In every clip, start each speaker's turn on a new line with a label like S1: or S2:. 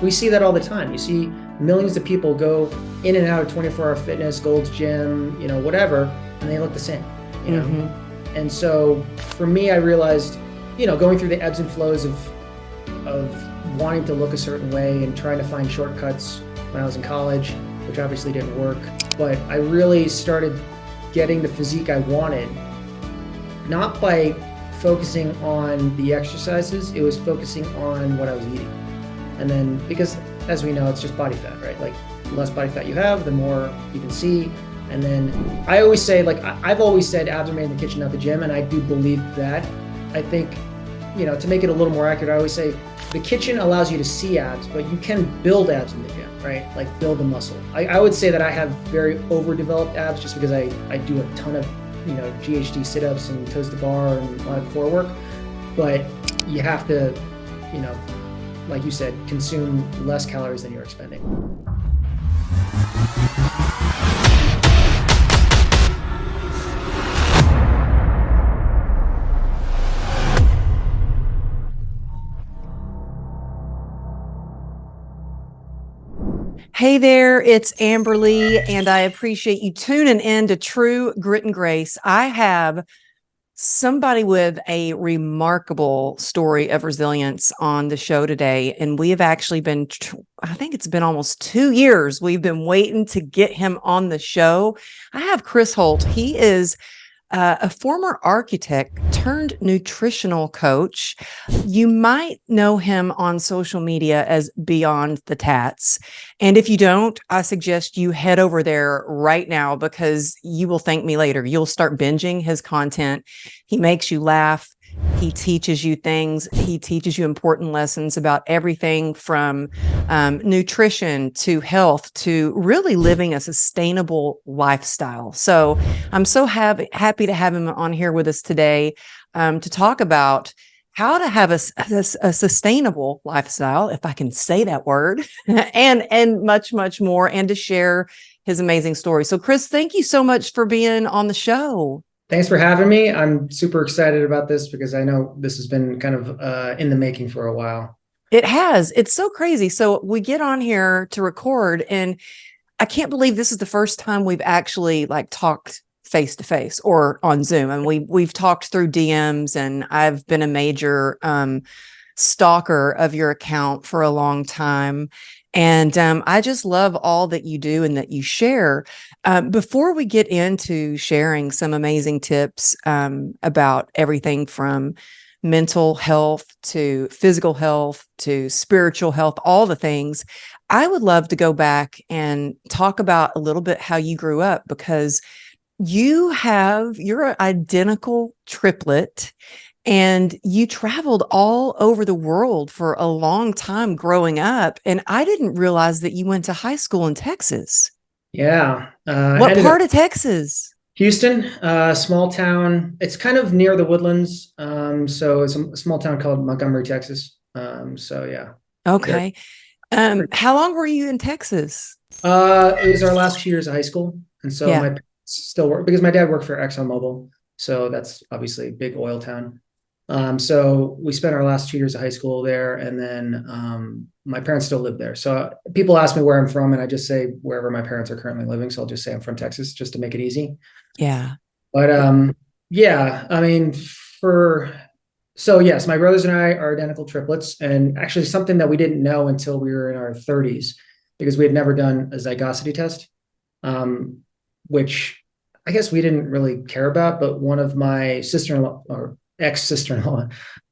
S1: we see that all the time. You see millions of people go in and out of 24-hour fitness, Gold's Gym, whatever, and they look the same, And so for me, I realized, going through the ebbs and flows of wanting to look a certain way and trying to find shortcuts when I was in college, which obviously didn't work. But I really started getting the physique I wanted, not by focusing on the exercises, it was focusing on what I was eating. And then, because as we know, it's just body fat, right? Like the less body fat you have, the more you can see. And then I always say, I've always said abs are made in the kitchen, not the gym. And I do believe that. I think, to make it a little more accurate, I always say the kitchen allows you to see abs, but you can build abs in the gym, right? Like build the muscle. I would say that I have very overdeveloped abs just because I do a ton of, GHD sit-ups and toes to bar and a lot of core work. But you have to, like you said, consume less calories than you're expending.
S2: Hey there, it's Amberly, and I appreciate you tuning in to True Grit and Grace. I have somebody with a remarkable story of resilience on the show today, and we have actually been, I think it's been almost 2 years. We've been waiting to get him on the show. I have Chris Holt. He is a former architect turned nutritional coach. You might know him on social media as Beyond the Tats. And if you don't, I suggest you head over there right now because you will thank me later. You'll start binging his content. He makes you laugh. He teaches you things. He teaches you important lessons about everything from nutrition to health to really living a sustainable lifestyle. So I'm so happy to have him on here with us today to talk about how to have a sustainable lifestyle, if I can say that word, and much, much more, and to share his amazing story. So Chris, thank you so much for being on the show.
S1: Thanks for having me. I'm super excited about this because I know this has been kind of in the making for a while.
S2: It has. It's so crazy. So we get on here to record, and I can't believe this is the first time we've actually talked face to face or on Zoom. And we've talked through DMs, and I've been a major stalker of your account for a long time. And I just love all that you do and that you share. Before we get into sharing some amazing tips about everything from mental health to physical health to spiritual health, all the things, I would love to go back and talk about a little bit how you grew up, because you're an identical triplet. And you traveled all over the world for a long time growing up. And I didn't realize that you went to high school in Texas.
S1: Yeah.
S2: What part of Texas?
S1: Houston, small town. It's kind of near the Woodlands. So it's a small town called Montgomery, Texas. So yeah.
S2: Okay. How long were you in Texas?
S1: It was our last 2 years of high school. And so my parents still work because my dad worked for ExxonMobil. So that's obviously a big oil town. So we spent our last 2 years of high school there, and then my parents still live there. So people ask me where I'm from, and I just say wherever my parents are currently living. So I'll just say I'm from Texas, just to make it easy.
S2: Yeah.
S1: But yeah, I mean, so yes, my brothers and I are identical triplets, and actually something that we didn't know until we were in our 30s, because we had never done a zygosity test, which I guess we didn't really care about. But one of my sister-in-law or ex-sister-in-law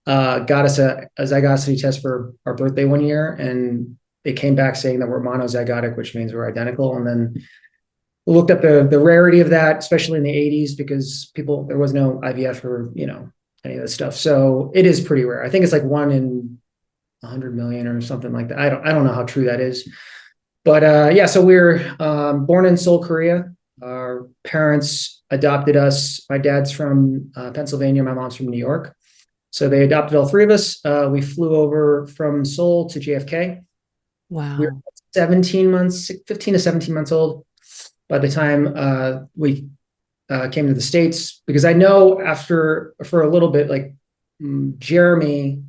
S1: got us a zygosity test for our birthday one year, and it came back saying that we're monozygotic, which means we're identical. And then we looked up the rarity of that, especially in the 80s, because there was no IVF or any of this stuff. So it is pretty rare. I think it's like 1 in 100 million or something like that. I don't know how true that is, but yeah. So we're born in Seoul, Korea. Our parents adopted us. My dad's from Pennsylvania. My mom's from New York. So they adopted all three of us. We flew over from Seoul to JFK.
S2: Wow.
S1: We were 15 to 17 months old by the time we came to the States, because I know for a little bit, Jeremy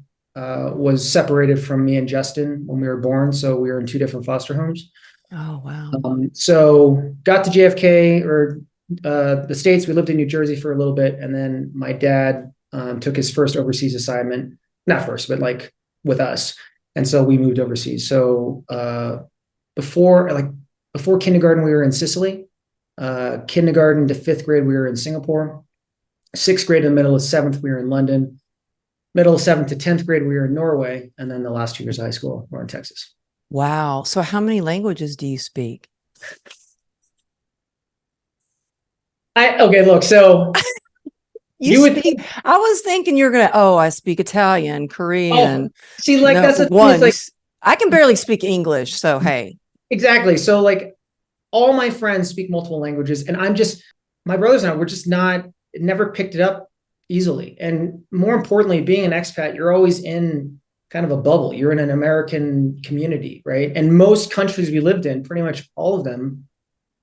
S1: was separated from me and Justin when we were born. So we were in two different foster homes.
S2: Oh, wow.
S1: So got to JFK or the States. We lived in New Jersey for a little bit. And then my dad took his first overseas assignment, not first, but like with us. And so we moved overseas. So before kindergarten, we were in Sicily. Kindergarten to fifth grade, we were in Singapore. Sixth grade to the middle of seventh, we were in London. Middle of seventh to 10th grade, we were in Norway. And then the last 2 years of high school, we're in Texas.
S2: Wow. So how many languages do you speak?
S1: Okay, look, so
S2: you would speak, I was thinking you're gonna, I speak Italian, Korean.
S1: See, like that's the thing, it's like
S2: I can barely speak English. So hey.
S1: Exactly. So like all my friends speak multiple languages, and my brothers and I, we're just never picked it up easily. And more importantly, being an expat, you're always in kind of a bubble. You're in an American community, right? And most countries we lived in, pretty much all of them,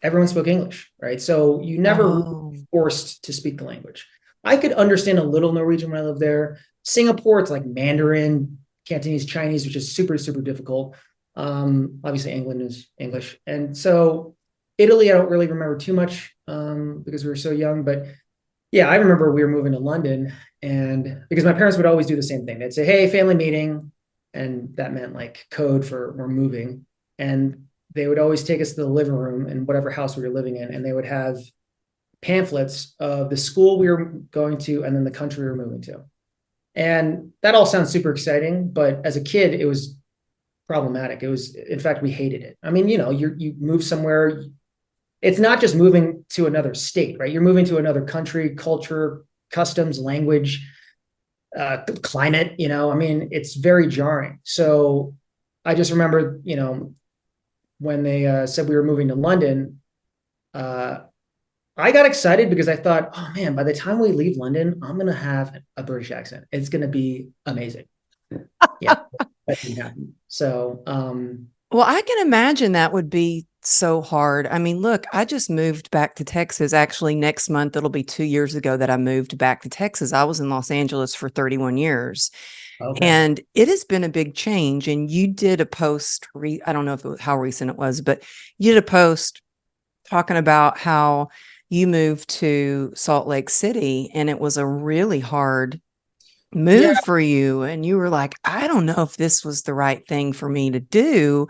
S1: everyone spoke English, right? So you never were forced to speak the language. I could understand a little Norwegian when I lived there. Singapore, it's like Mandarin, Cantonese, Chinese, which is super, super difficult. Obviously England is English. And so Italy, I don't really remember too much because we were so young, but yeah, I remember we were moving to London, and because my parents would always do the same thing. They'd say, hey, family meeting. And that meant like code for we're moving. And they would always take us to the living room in whatever house we were living in. And they would have pamphlets of the school we were going to and then the country we were moving to. And that all sounds super exciting. But as a kid, it was problematic. In fact, we hated it. I mean, you move somewhere. It's not just moving to another state, right? You're moving to another country, culture, customs, language, climate, I mean, it's very jarring. So I just remember, when they said we were moving to London, I got excited because I thought, oh man, by the time we leave London, I'm going to have a British accent. It's going to be amazing. Yeah, that didn't happen. So,
S2: well, I can imagine that would be so hard. I mean, look, I just moved back to Texas. Actually, next month, it'll be 2 years ago that I moved back to Texas. I was in Los Angeles for 31 years. Okay. And it has been a big change. And you did a post, I don't know how recent it was, but you did a post talking about how you moved to Salt Lake City, and it was a really hard move for you. And you were like, I don't know if this was the right thing for me to do.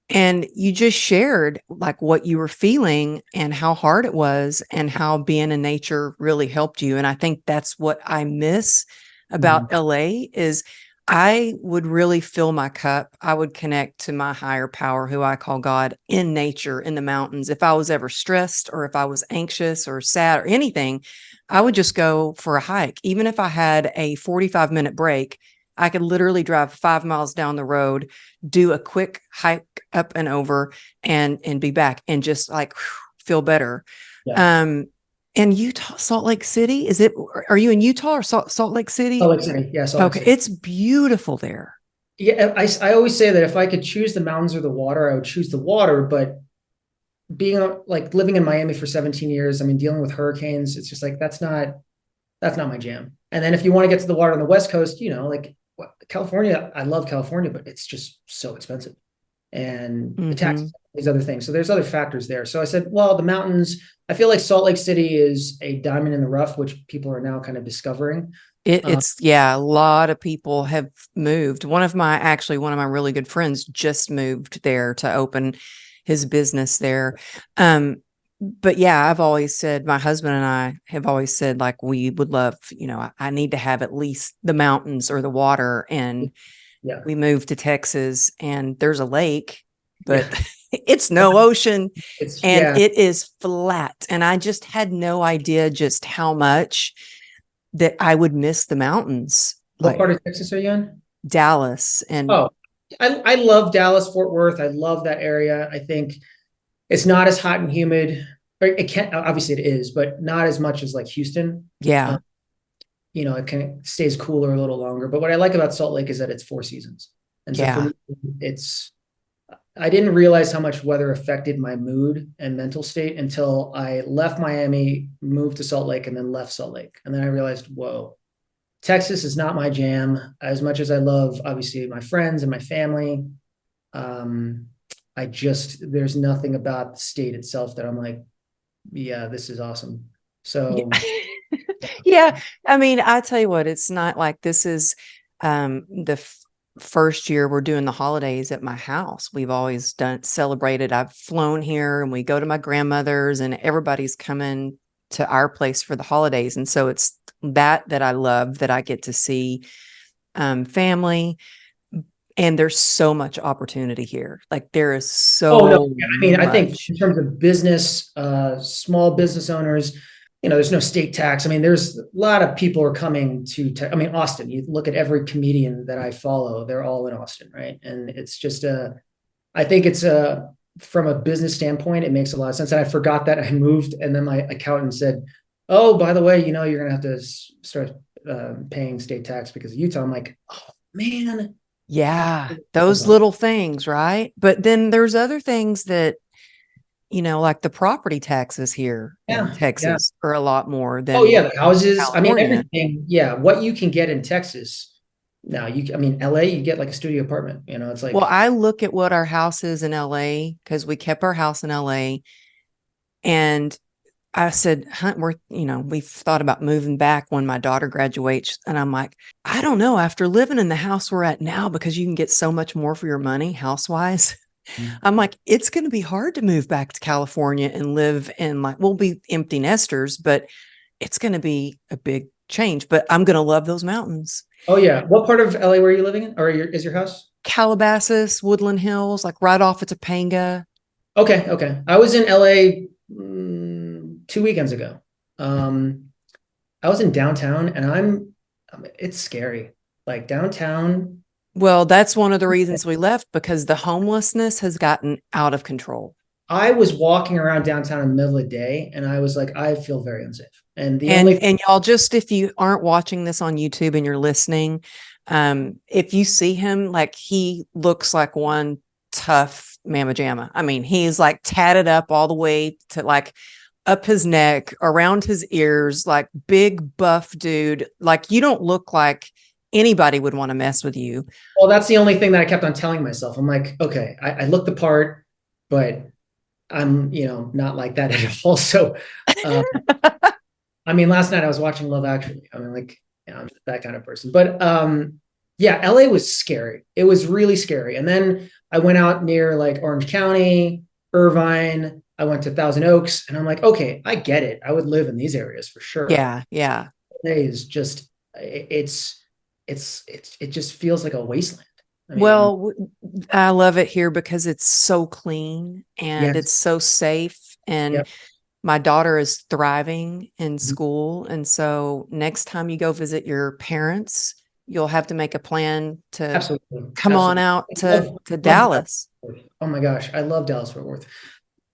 S2: And you just shared like what you were feeling and how hard it was and how being in nature really helped you. And I think that's what I miss about LA is I would really fill my cup. I would connect to my higher power, who I call God, in nature, in the mountains. If I was ever stressed or if I was anxious or sad or anything, I would just go for a hike. Even if I had a 45-minute break, I could literally drive 5 miles down the road, do a quick hike up and over and be back and just like feel better. Yeah. And Utah, Salt Lake City, are you in Utah or Salt Lake City?
S1: Salt Lake City. Yeah. Salt Lake City.
S2: It's beautiful there.
S1: Yeah. I always say that if I could choose the mountains or the water, I would choose the water, but being like living in Miami for 17 years, I mean, dealing with hurricanes, it's just like, that's not my jam. And then if you want to get to the water on the West Coast, like California, I love California, but it's just so expensive and the taxes, these other things. So there's other factors there. So I said, well, the mountains, I feel like Salt Lake City is a diamond in the rough, which people are now kind of discovering.
S2: A lot of people have moved. One of my really good friends just moved there to open his business there. But yeah, I've always said, my husband and I have always said, like, we would love, I need to have at least the mountains or the water. And we moved to Texas and there's a lake, but it's no ocean it is flat. And I just had no idea just how much that I would miss the mountains.
S1: What part of Texas are you in?
S2: Dallas. And
S1: I love Dallas, Fort Worth. I love that area. I think it's not as hot and humid. Obviously it is, but not as much as like Houston.
S2: Yeah.
S1: It stays cooler a little longer. But what I like about Salt Lake is that it's 4 seasons. And so for me, I didn't realize how much weather affected my mood and mental state until I left Miami, moved to Salt Lake, and then left Salt Lake. And then I realized, whoa, Texas is not my jam. As much as I love, obviously, my friends and my family, um, there's nothing about the state itself that I'm like, yeah, this is awesome.
S2: Yeah.
S1: So,
S2: Yeah. I mean, I tell you what, it's not like this is the first year we're doing the holidays at my house. We've always celebrated. I've flown here and we go to my grandmother's and everybody's coming to our place for the holidays. And so it's that I love, that I get to see family. And there's so much opportunity here. Like there is
S1: oh no,
S2: so
S1: I mean, I think
S2: much.
S1: in terms of business, small business owners, there's no state tax. I mean, there's a lot of people are coming to, I mean, Austin, you look at every comedian that I follow, they're all in Austin, right? And it's just I think it's from a business standpoint, it makes a lot of sense. And I forgot that I moved, and then my accountant said, "Oh, by the way, you're going to have to start paying state tax because of Utah." I'm like, "Oh man."
S2: Yeah, those little things, right? But then there's other things that, like the property taxes here in
S1: Yeah, yeah.
S2: Texas are a lot more
S1: Oh
S2: than
S1: yeah, the houses. I mean,
S2: California.
S1: everything. Yeah, what you can get in Texas. Now, I mean, LA, you get like a studio apartment. It's
S2: Well,
S1: like,
S2: I look at what our house is in LA because we kept our house in LA, and I said, Hunt, we've thought about moving back when my daughter graduates. And I'm like, I don't know. After living in the house we're at now, because you can get so much more for your money house-wise, I'm like, it's going to be hard to move back to California and live in, like, we'll be empty nesters, but it's going to be a big change. But I'm going to love those mountains.
S1: oh yeah. What part of LA were you living in, or is your house?
S2: Calabasas, Woodland Hills, like right off of Topanga.
S1: Okay, okay. I was in LA 2 weekends ago. I was in downtown, and it's scary. Like downtown.
S2: Well, that's one of the reasons we left, because the homelessness has gotten out of control.
S1: I was walking around downtown in the middle of the day, and I was like, I feel very unsafe. And the
S2: And
S1: only,
S2: y'all, just if you aren't watching this on YouTube and you're listening, if you see him, like he looks like one tough mamma jamma. I mean, he's like tatted up all the way to like up his neck, around his ears, like big buff dude. Like you don't look like anybody would want to mess with you.
S1: well, that's the only thing that I kept on telling myself. I'm like, okay, I look the part, but I'm, not like that at all. So, um, I mean, last night I was watching Love Actually. I mean, like, I'm that kind of person. But yeah, LA was scary. It was really scary. And then I went out near like Orange County, Irvine. I went to Thousand Oaks, and I'm like, okay, I get it. I would live in these areas for sure.
S2: Yeah, yeah.
S1: LA is just, it just feels like a wasteland. I mean,
S2: Well, I love it here because it's so clean and
S1: yes,
S2: it's so safe. And
S1: yep,
S2: my daughter is thriving in school. And so next time you go visit your parents, you'll have to make a plan to
S1: absolutely,
S2: come on
S1: absolutely.
S2: out
S1: I
S2: to
S1: love
S2: Dallas.
S1: Oh my gosh, I love Dallas Fort Worth.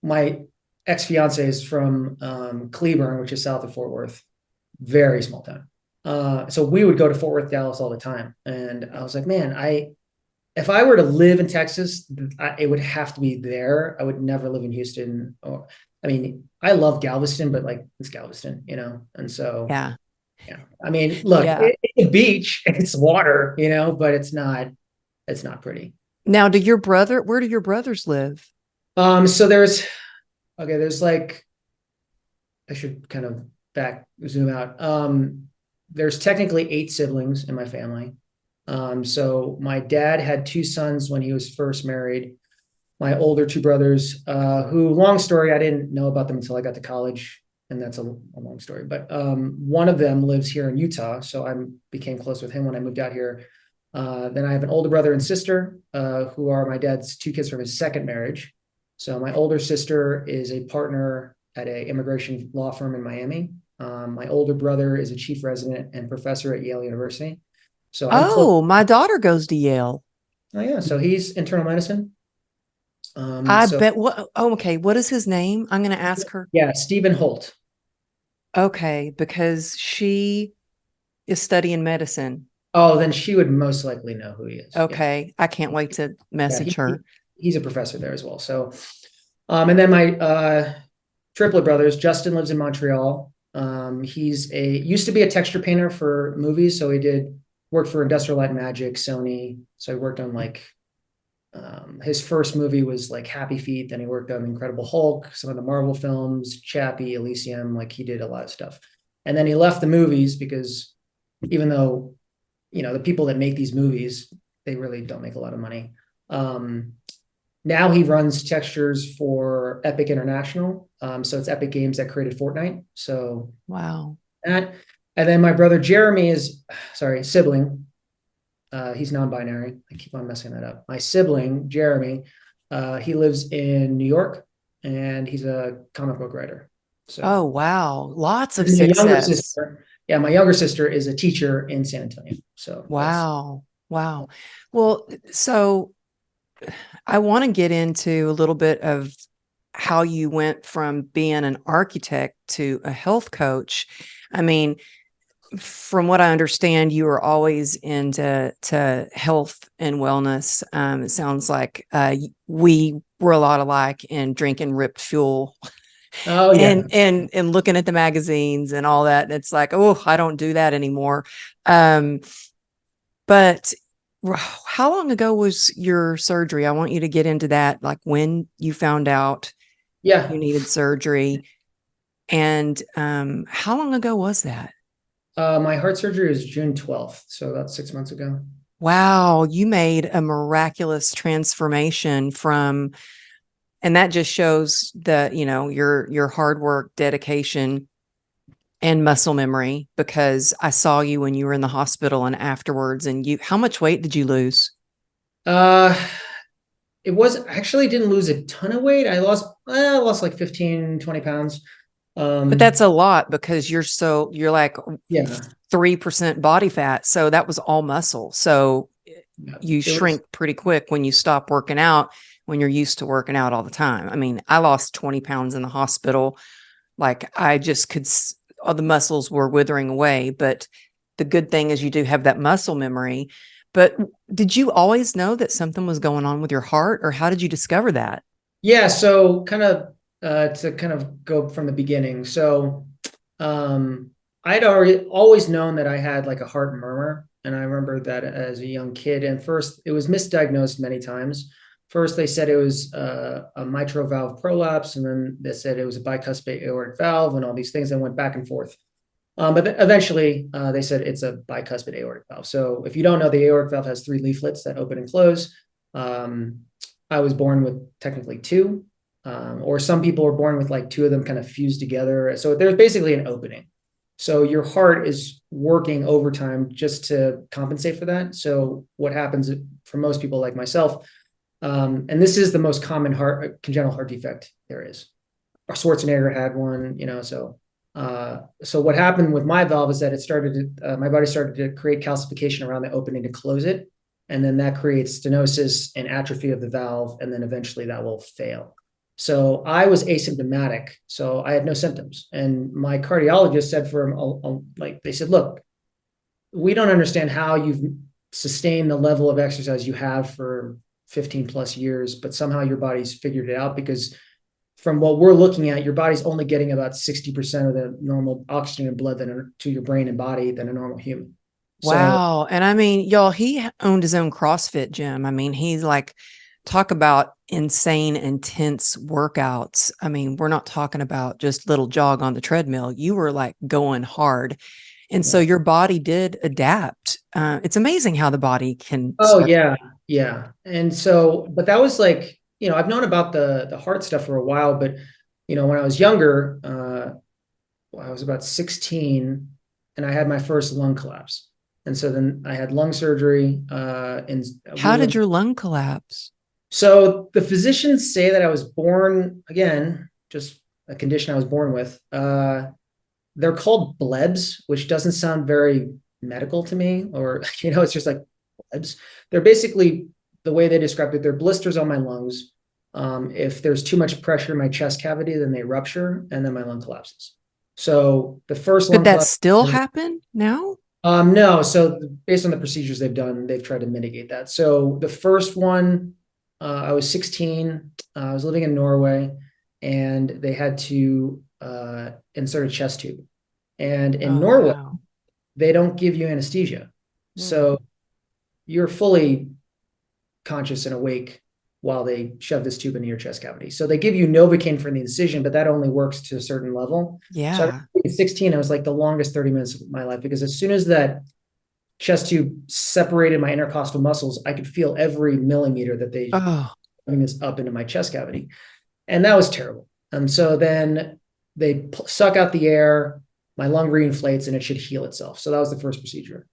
S1: My ex-fiance is from Cleburne, which is south of Fort Worth, very small town. So we would go to Fort Worth, Dallas all the time, and I was like, man, if I were to live in Texas, it would have to be there. I would never live in Houston. Or, I mean, I love Galveston, but like it's Galveston, and so
S2: Yeah.
S1: yeah. I mean, look,
S2: Yeah.
S1: it's a beach, it's water, but it's not pretty.
S2: Now, where do your brothers live?
S1: So there's like, I should kind of zoom out. There's technically 8 siblings in my family. So my dad had 2 sons when he was first married. My older 2 brothers, who, long story, I didn't know about them until I got to college, and that's a long story. But one of them lives here in Utah, so I became close with him when I moved out here. Then I have an older brother and sister, who are my dad's 2 kids from his second marriage. So my older sister is a partner at an immigration law firm in Miami. My older brother is a chief resident and professor at Yale University. So I'm close.
S2: Oh, my daughter goes to Yale.
S1: Oh yeah, so he's internal medicine.
S2: I
S1: So
S2: bet. Okay. What is his name? I'm going to ask her.
S1: yeah, Stephen Holt.
S2: Okay, because she is studying medicine.
S1: Oh, then she would most likely know who he is. Yeah,
S2: Okay. I can't wait to
S1: yeah,
S2: message her.
S1: he's a professor there as well. So, and then my triplet brothers, Justin lives in Montreal. He's used to be a texture painter for movies. So he worked for Industrial Light and Magic, Sony. So he worked on like, his first movie was like Happy Feet. Then he worked on Incredible Hulk, some of the Marvel films, Chappie, Elysium. Like he did a lot of stuff. And then he left the movies because even though, the people that make these movies, they really don't make a lot of money. Now he runs textures for Epic International. So it's Epic Games that created Fortnite. So
S2: Wow.
S1: that, and then my brother Jeremy sibling. He's non-binary. I keep on messing that up. My sibling, Jeremy, he lives in New York and he's a comic book writer. So,
S2: Oh, wow. Lots of
S1: my younger
S2: success.
S1: sister, my younger sister is a teacher in San Antonio. So
S2: Wow. Wow. Well, so I want to get into a little bit of how you went from being an architect to a health coach. I mean, from what I understand, you were always into health and wellness. It sounds like we were a lot alike in drinking Ripped Fuel
S1: oh yeah.
S2: and looking at the magazines and all that. And it's like, oh, I don't do that anymore. But how long ago was your surgery? I want you to get into that, like when you found out
S1: Yeah.
S2: you needed surgery, and how long ago was that?
S1: My heart surgery was June 12th. So about 6 months ago.
S2: Wow, you made a miraculous transformation and that just shows your hard work, dedication, and muscle memory, because I saw you when you were in the hospital and afterwards, and how much weight did you lose?
S1: Uh, it was actually didn't lose a ton of weight. I lost like 15, 20 pounds.
S2: But that's a lot because you're like
S1: Yeah.
S2: 3% body fat. So that was all muscle. So you shrink pretty quick when you stop working out, when you're used to working out all the time. I mean, I lost 20 pounds in the hospital. Like I just all the muscles were withering away. But the good thing is you do have that muscle memory. But did you always know that something was going on with your heart, or how did you discover that?
S1: Yeah. So kind of, to kind of go from the beginning. So, I'd already always known that I had like a heart murmur. And I remember that as a young kid, and first it was misdiagnosed many times. First, they said it was a mitral valve prolapse, and then they said it was a bicuspid aortic valve, and all these things. And went back and forth. But eventually, they said it's a bicuspid aortic valve. So if you don't know, the aortic valve has three leaflets that open and close. I was born with technically two, or some people were born with like two of them kind of fused together. So there's basically an opening. So your heart is working overtime just to compensate for that. So what happens for most people like myself, and this is the most common congenital heart defect there is. Schwarzenegger had one, so what happened with my valve is that my body started to create calcification around the opening to close it. And then that creates stenosis and atrophy of the valve. And then eventually that will fail. So I was asymptomatic. So I had no symptoms. And my cardiologist said they said, look, we don't understand how you've sustained the level of exercise you have for 15 plus years, but somehow your body's figured it out, because from what we're looking at, your body's only getting about 60% of the normal oxygen and blood to your brain and body than a normal human.
S2: Wow. And I mean, y'all, he owned his own CrossFit gym. I mean, he's like, talk about insane, intense workouts. I mean, we're not talking about just little jog on the treadmill. You were like going hard. And so your body did adapt. It's amazing how the body can.
S1: Oh, yeah. Yeah. And so, but that was like, I've known about the heart stuff for a while, but, when I was younger, I was about 16 and I had my first lung collapse. And so then I had lung surgery.
S2: How did your lung collapse?
S1: So the physicians say that I was born, again, just a condition I was born with. They're called blebs, which doesn't sound very medical to me, or, it's just like blebs. They're basically, the way they described it, they're blisters on my lungs. If there's too much pressure in my chest cavity, then they rupture and then my lung collapses. So the first
S2: Could that still happen now?
S1: No. So based on the procedures they've done, they've tried to mitigate that. So the first one, I was 16. I was living in Norway, and they had to insert a chest tube. And in
S2: Oh,
S1: Norway,
S2: wow.
S1: they don't give you anesthesia.
S2: Mm.
S1: So you're fully conscious and awake while they shove this tube into your chest cavity. So they give you Novocaine for the incision, but that only works to a certain level. So
S2: Yeah.
S1: at 16, I was like the longest 30 minutes of my life, because as soon as that chest tube separated my intercostal muscles, I could feel every millimeter that they
S2: Oh,
S1: putting this up into my chest cavity. And that was terrible. So then they suck out the air, my lung reinflates, and it should heal itself. So that was the first procedure.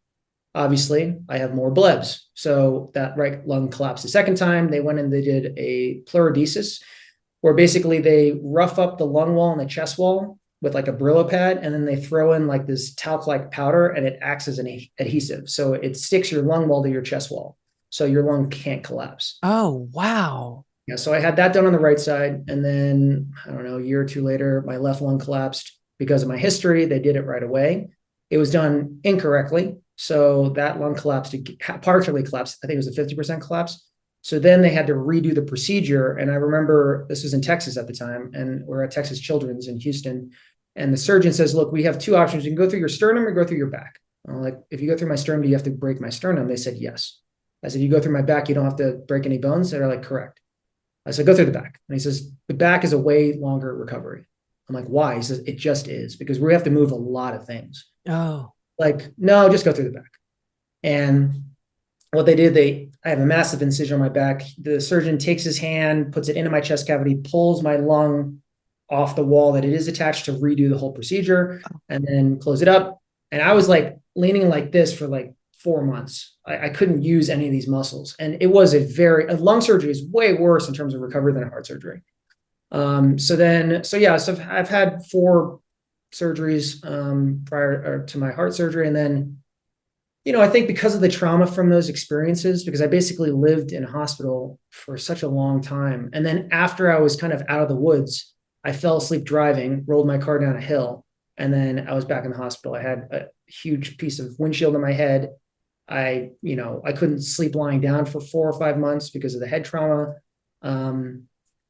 S1: Obviously, I have more blebs. So that right lung collapsed the second time. They went and they did a pleurodesis, where basically they rough up the lung wall and the chest wall with like a Brillo pad, and then they throw in like this talc-like powder, and it acts as an adhesive. So it sticks your lung wall to your chest wall, so your lung can't collapse.
S2: oh, wow.
S1: Yeah, so I had that done on the right side, and then I don't know, a year or two later, my left lung collapsed because of my history. They did it right away. It was done incorrectly, so that lung collapsed, partially collapsed. I think it was a 50% collapse. So then they had to redo the procedure, and I remember this was in Texas at the time, and we're at Texas Children's in Houston, and the surgeon says, "Look, we have two options. You can go through your sternum or go through your back." I'm like, "If you go through my sternum, do you have to break my sternum?" They said, "Yes." I said, "You go through my back, you don't have to break any bones?" They're like, "Correct." I said, "Go through the back." And he says, "The back is a way longer recovery." I'm like, "Why?" He says, "It just is, because we have to move a lot of things."
S2: Oh,
S1: Like, "No, just go through the back." And what they did, I have a massive incision on my back. The surgeon takes his hand, puts it into my chest cavity, pulls my lung off the wall that it is attached to, redo the whole procedure, and then close it up. And I was like leaning like this for like 4 months. I couldn't use any of these muscles. And it was a lung surgery is way worse in terms of recovery than a heart surgery. So I've had 4 surgeries prior to my heart surgery. And then, I think because of the trauma from those experiences, because I basically lived in a hospital for such a long time. And then after I was kind of out of the woods, I fell asleep driving, rolled my car down a hill, and then I was back in the hospital. I had a huge piece of windshield in my head. I couldn't sleep lying down for 4 or 5 months because of the head trauma.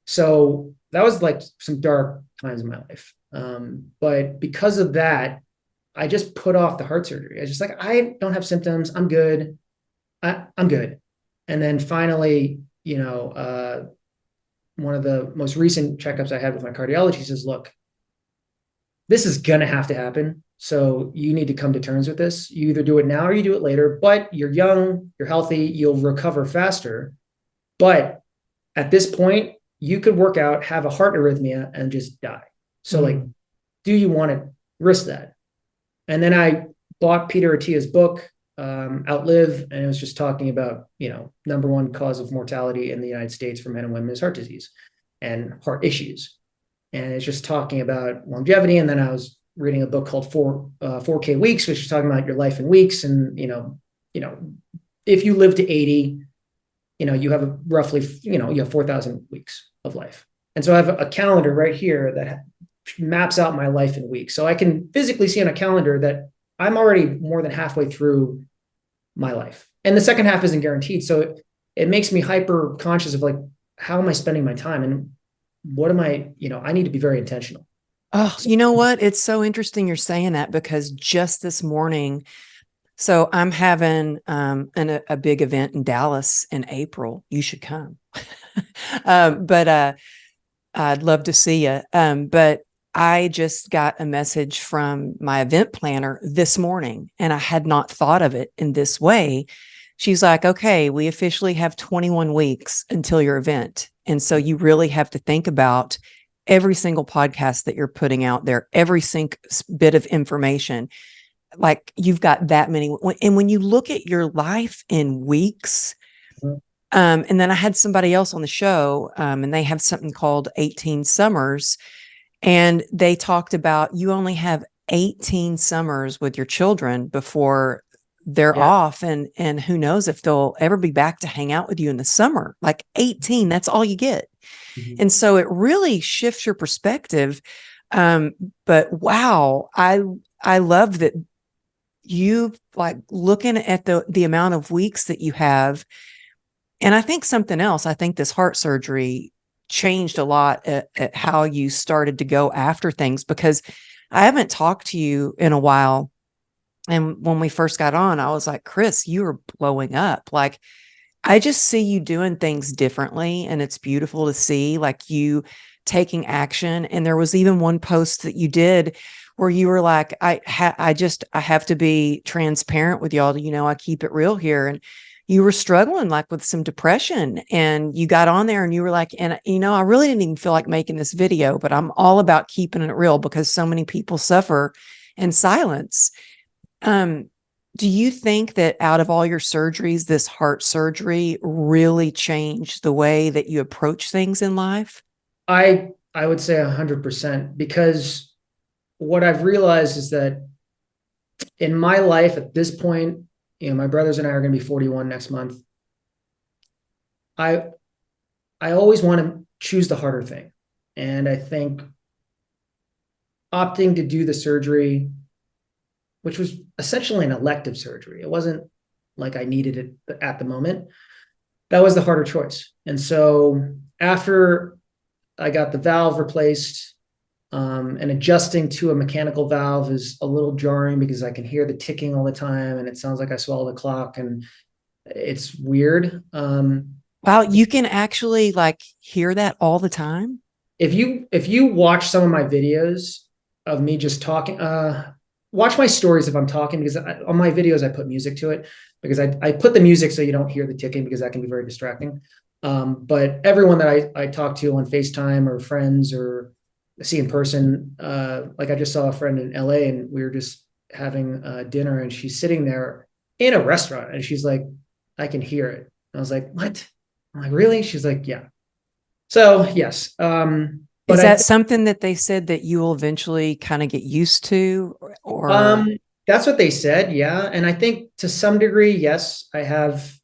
S1: So that was like some dark times in my life. But because of that, I just put off the heart surgery. I was just like, I don't have symptoms. I'm good. I'm good. And then finally, one of the most recent checkups I had with my cardiologist says, "Look, this is going to have to happen. So you need to come to terms with this. You either do it now or you do it later, but you're young, you're healthy, you'll recover faster. But at this point, you could work out, have a heart arrhythmia, and just die. So like, do you want to risk that?" And then I bought Peter Attia's book, Outlive, and it was just talking about, number one cause of mortality in the United States for men and women is heart disease and heart issues. And it's just talking about longevity. And then I was reading a book called 4K Weeks, which is talking about your life in weeks. And, if you live to 80, you have roughly, you have 4,000 weeks of life. And so I have a calendar right here that maps out my life in weeks. So I can physically see on a calendar that I'm already more than halfway through my life. And the second half isn't guaranteed. So it makes me hyper conscious of like, how am I spending my time? And what am I need to be very intentional.
S2: oh, you know what? It's so interesting you're saying that, because just this morning, so I'm having a big event in Dallas in April. You should come. But I'd love to see you. But I just got a message from my event planner this morning, and I had not thought of it in this way. She's like, "Okay, we officially have 21 weeks until your event. And so you really have to think about every single podcast that you're putting out there, every single bit of information. Like, you've got that many." And when you look at your life in weeks, and then I had somebody else on the show, and they have something called 18 summers. And they talked about you only have 18 summers with your children before they're off. And who knows if they'll ever be back to hang out with you in the summer. Like 18, that's all you get. Mm-hmm. And so it really shifts your perspective. But wow, I love that you like looking at the amount of weeks that you have. And I think something else, I think this heart surgery changed a lot at how you started to go after things, because I haven't talked to you in a while. And when we first got on, I was like, Chris, you are blowing up. Like, I just see you doing things differently, and it's beautiful to see, like, you taking action. And there was even one post that you did where you were like, I have to be transparent with y'all. I keep it real here. And you were struggling like with some depression, and you got on there and you were like, and I really didn't even feel like making this video, but I'm all about keeping it real because so many people suffer in silence. Do you think that out of all your surgeries, this heart surgery really changed the way that you approach things in life?
S1: I would say 100%, because what I've realized is that in my life at this point, my brothers and I are going to be 41 next month. I always want to choose the harder thing. And I think opting to do the surgery, which was essentially an elective surgery, it wasn't like I needed it at the moment, that was the harder choice. And so after I got the valve replaced, and adjusting to a mechanical valve is a little jarring because I can hear the ticking all the time and it sounds like I swallow the clock and it's weird.
S2: Wow, you can actually like hear that all the time?
S1: If you watch some of my videos of me just talking, watch my stories if I'm talking, because on my videos I put music to it, because I put the music so you don't hear the ticking, because that can be very distracting. But everyone that I talk to on FaceTime or friends or see in person, like I just saw a friend in LA and we were just having dinner and she's sitting there in a restaurant and she's like, I can hear it. And I was like, what? I'm like, really? She's like, yeah. So yes. But
S2: Is that something that they said that you will eventually kind of get used to, or?
S1: That's what they said. Yeah. And I think to some degree, yes, I have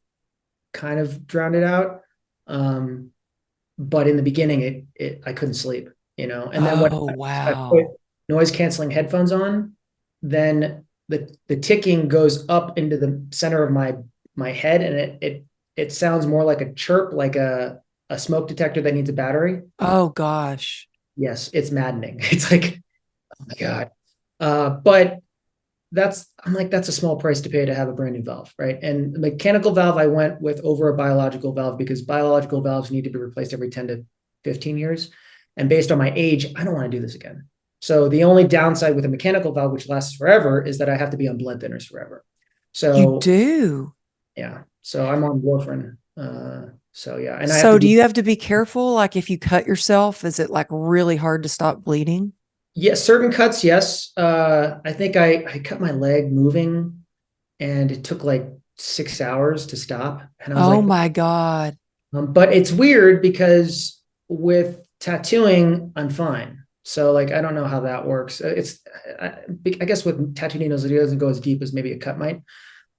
S1: kind of drowned it out. But in the beginning, I couldn't sleep. And then when
S2: Oh,
S1: I put
S2: wow.
S1: noise canceling headphones on, then the ticking goes up into the center of my head, and it sounds more like a chirp, like a smoke detector that needs a battery.
S2: Oh gosh.
S1: Yes, it's maddening. It's like, oh my God. But I'm like, that's a small price to pay to have a brand new valve, right? And the mechanical valve I went with over a biological valve, because biological valves need to be replaced every 10 to 15 years. And based on my age, I don't want to do this again. So the only downside with a mechanical valve, which lasts forever, is that I have to be on blood thinners forever.
S2: You
S1: So
S2: do?
S1: yeah, so I'm on warfarin. So yeah, and I have to
S2: So do
S1: do,
S2: you have to be careful? Like if you cut yourself, is it like really hard to stop bleeding?
S1: yeah, certain cuts, yes. I think I cut my leg moving, and it took like 6 hours to stop. And I was
S2: Oh
S1: like,
S2: my God.
S1: but it's weird because with tattooing, I'm fine. So like, I don't know how that works. I guess with tattoo needles, it doesn't go as deep as maybe a cut might.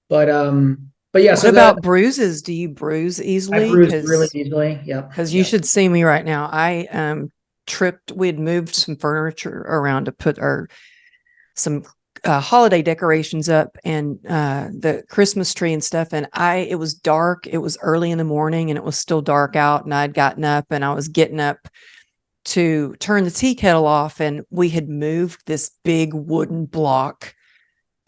S1: But yeah,
S2: What
S1: so that
S2: about bruises? Do you bruise
S1: I
S2: easily?
S1: bruised really easily. Yep.
S2: Because you
S1: Yep.
S2: should see me right now. I tripped. We had moved some furniture around to put some holiday decorations up, and the Christmas tree and stuff. And it was dark. It was early in the morning and it was still dark out. And I'd gotten up and I was getting up to turn the tea kettle off. And we had moved this big wooden block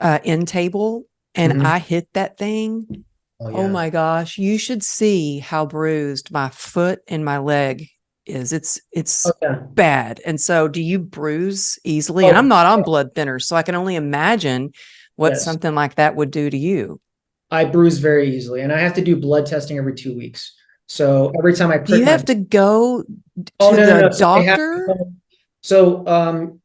S2: end table, and
S1: Mhm.
S2: I hit that thing.
S1: Oh
S2: Oh
S1: yeah.
S2: my gosh. You should see how bruised my foot and my leg is. It's
S1: Oh yeah.
S2: bad. And so do you bruise easily? And I'm
S1: Oh
S2: not on blood thinners, so I can only imagine what
S1: yes.
S2: something like that would do to you.
S1: I bruise very easily, and I have to do blood testing every 2 weeks. So every time I
S2: Do
S1: prick
S2: you
S1: my,
S2: have to go
S1: oh
S2: to
S1: no, no,
S2: the
S1: no. So they have,
S2: doctor?
S1: so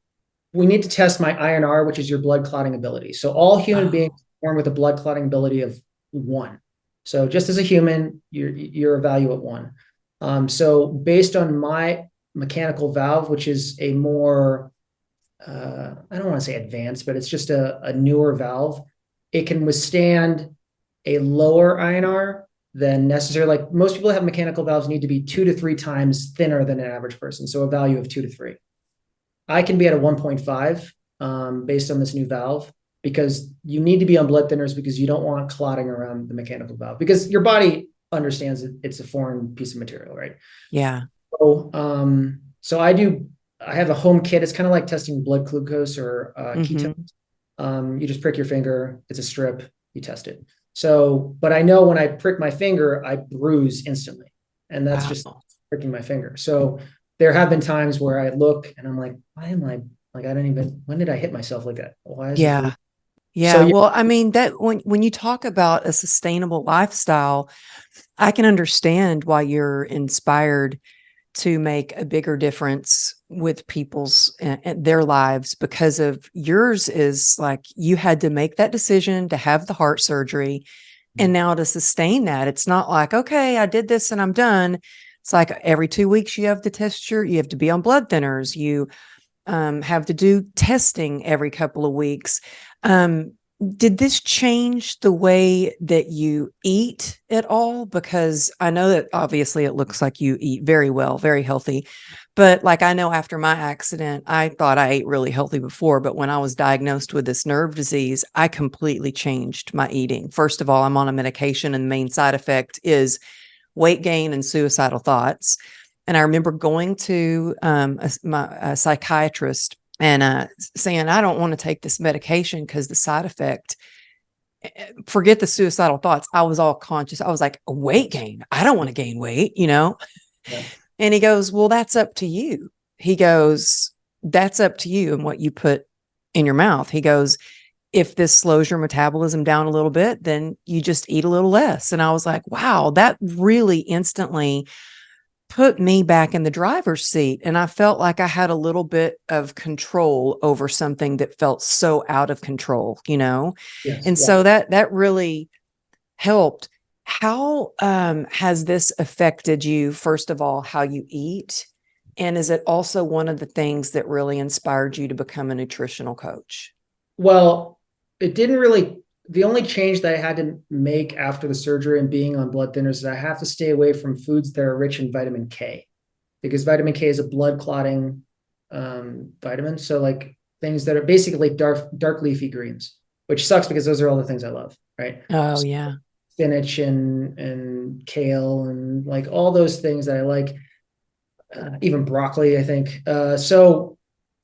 S1: we need to test my INR, which is your blood clotting ability. So all human beings
S2: Oh,
S1: are born with a blood clotting ability of 1. So just as a human, you're a value at 1. So based on my mechanical valve, which is a more, I don't want to say advanced, but it's just a newer valve, it can withstand a lower INR than necessary. Like most people that have mechanical valves need to be 2 to 3 times thinner than an average person. So a value of 2 to 3. I can be at a 1.5 based on this new valve, because you need to be on blood thinners because you don't want clotting around the mechanical valve, because your body understands that it's a foreign piece of material, right?
S2: yeah.
S1: So I do I have a home kit. It's kind of like testing blood glucose or ketones. You just prick your finger. It's a strip. You test it. So, but I know when I prick my finger, I bruise instantly, and that's just
S2: Wow.
S1: pricking my finger. So there have been times where I look and I'm like, why am I like, I don't even, when did I hit myself like that? Why is it blue?
S2: Yeah.
S1: So
S2: Yeah.
S1: yeah,
S2: Well, I mean, that when you talk about a sustainable lifestyle, I can understand why you're inspired to make a bigger difference with people's their lives, because of yours is like you had to make that decision to have the heart surgery, and now to sustain that. It's not like, okay, I did this and I'm done. It's like every 2 weeks you have to test you have to be on blood thinners. You have to do testing every couple of weeks. Did this change the way that you eat at all? Because I know that obviously it looks like you eat very well, very healthy. But like I know after my accident, I thought I ate really healthy before. But when I was diagnosed with this nerve disease, I completely changed my eating. First of all, I'm on a medication, and the main side effect is weight gain and suicidal thoughts. And I remember going to a psychiatrist and saying, I don't want to take this medication because the side effect, forget the suicidal thoughts. I was all conscious. I was like, weight gain. I don't want to gain weight.
S1: yeah.
S2: And he goes, well, that's up to you. He goes, that's up to you and what you put in your mouth. He goes, if this slows your metabolism down a little bit, then you just eat a little less. And I was like, wow, that really instantly put me back in the driver's seat. And I felt like I had a little bit of control over something that felt so out of control.
S1: Yes,
S2: And
S1: yeah.
S2: so that really helped. How has this affected you, first of all, how you eat? And is it also one of the things that really inspired you to become a nutritional coach?
S1: Well, it didn't really, the only change that I had to make after the surgery and being on blood thinners is I have to stay away from foods that are rich in vitamin K, because vitamin K is a blood clotting vitamin. So like things that are basically dark leafy greens, which sucks because those are all the things I love, right?
S2: Oh,
S1: So
S2: yeah.
S1: spinach and kale and like all those things that I like, even broccoli, I think. So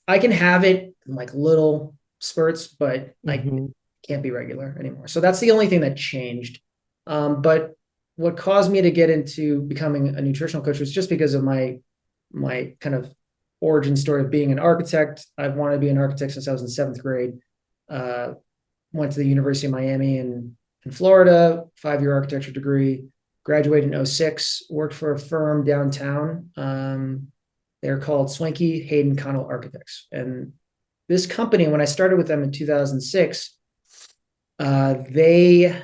S1: I can have it in like little spurts, but I
S2: Mm-hmm.
S1: can't be regular anymore. So that's the only thing that changed. But what caused me to get into becoming a nutritional coach was just because of my kind of origin story of being an architect. I've wanted to be an architect since I was in seventh grade. Uh, Went to the University of Miami in Florida, 5-year architecture degree, graduated in '06, worked for a firm downtown. They're called Swanky Hayden Connell Architects. And this company, when I started with them in 2006, they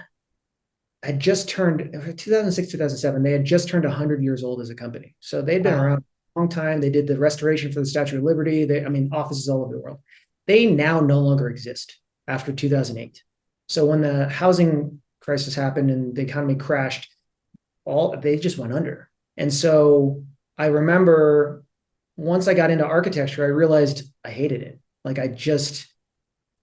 S1: had just turned 2006, 2007. They had just turned 100 years old as a company. So they'd been
S2: Wow.
S1: around a long time. They did the restoration for the Statue of Liberty. I mean, offices all over the world. They now no longer exist after 2008. So when the housing crisis happened and the economy crashed, they just went under. And so I remember once I got into architecture, I realized I hated it. Like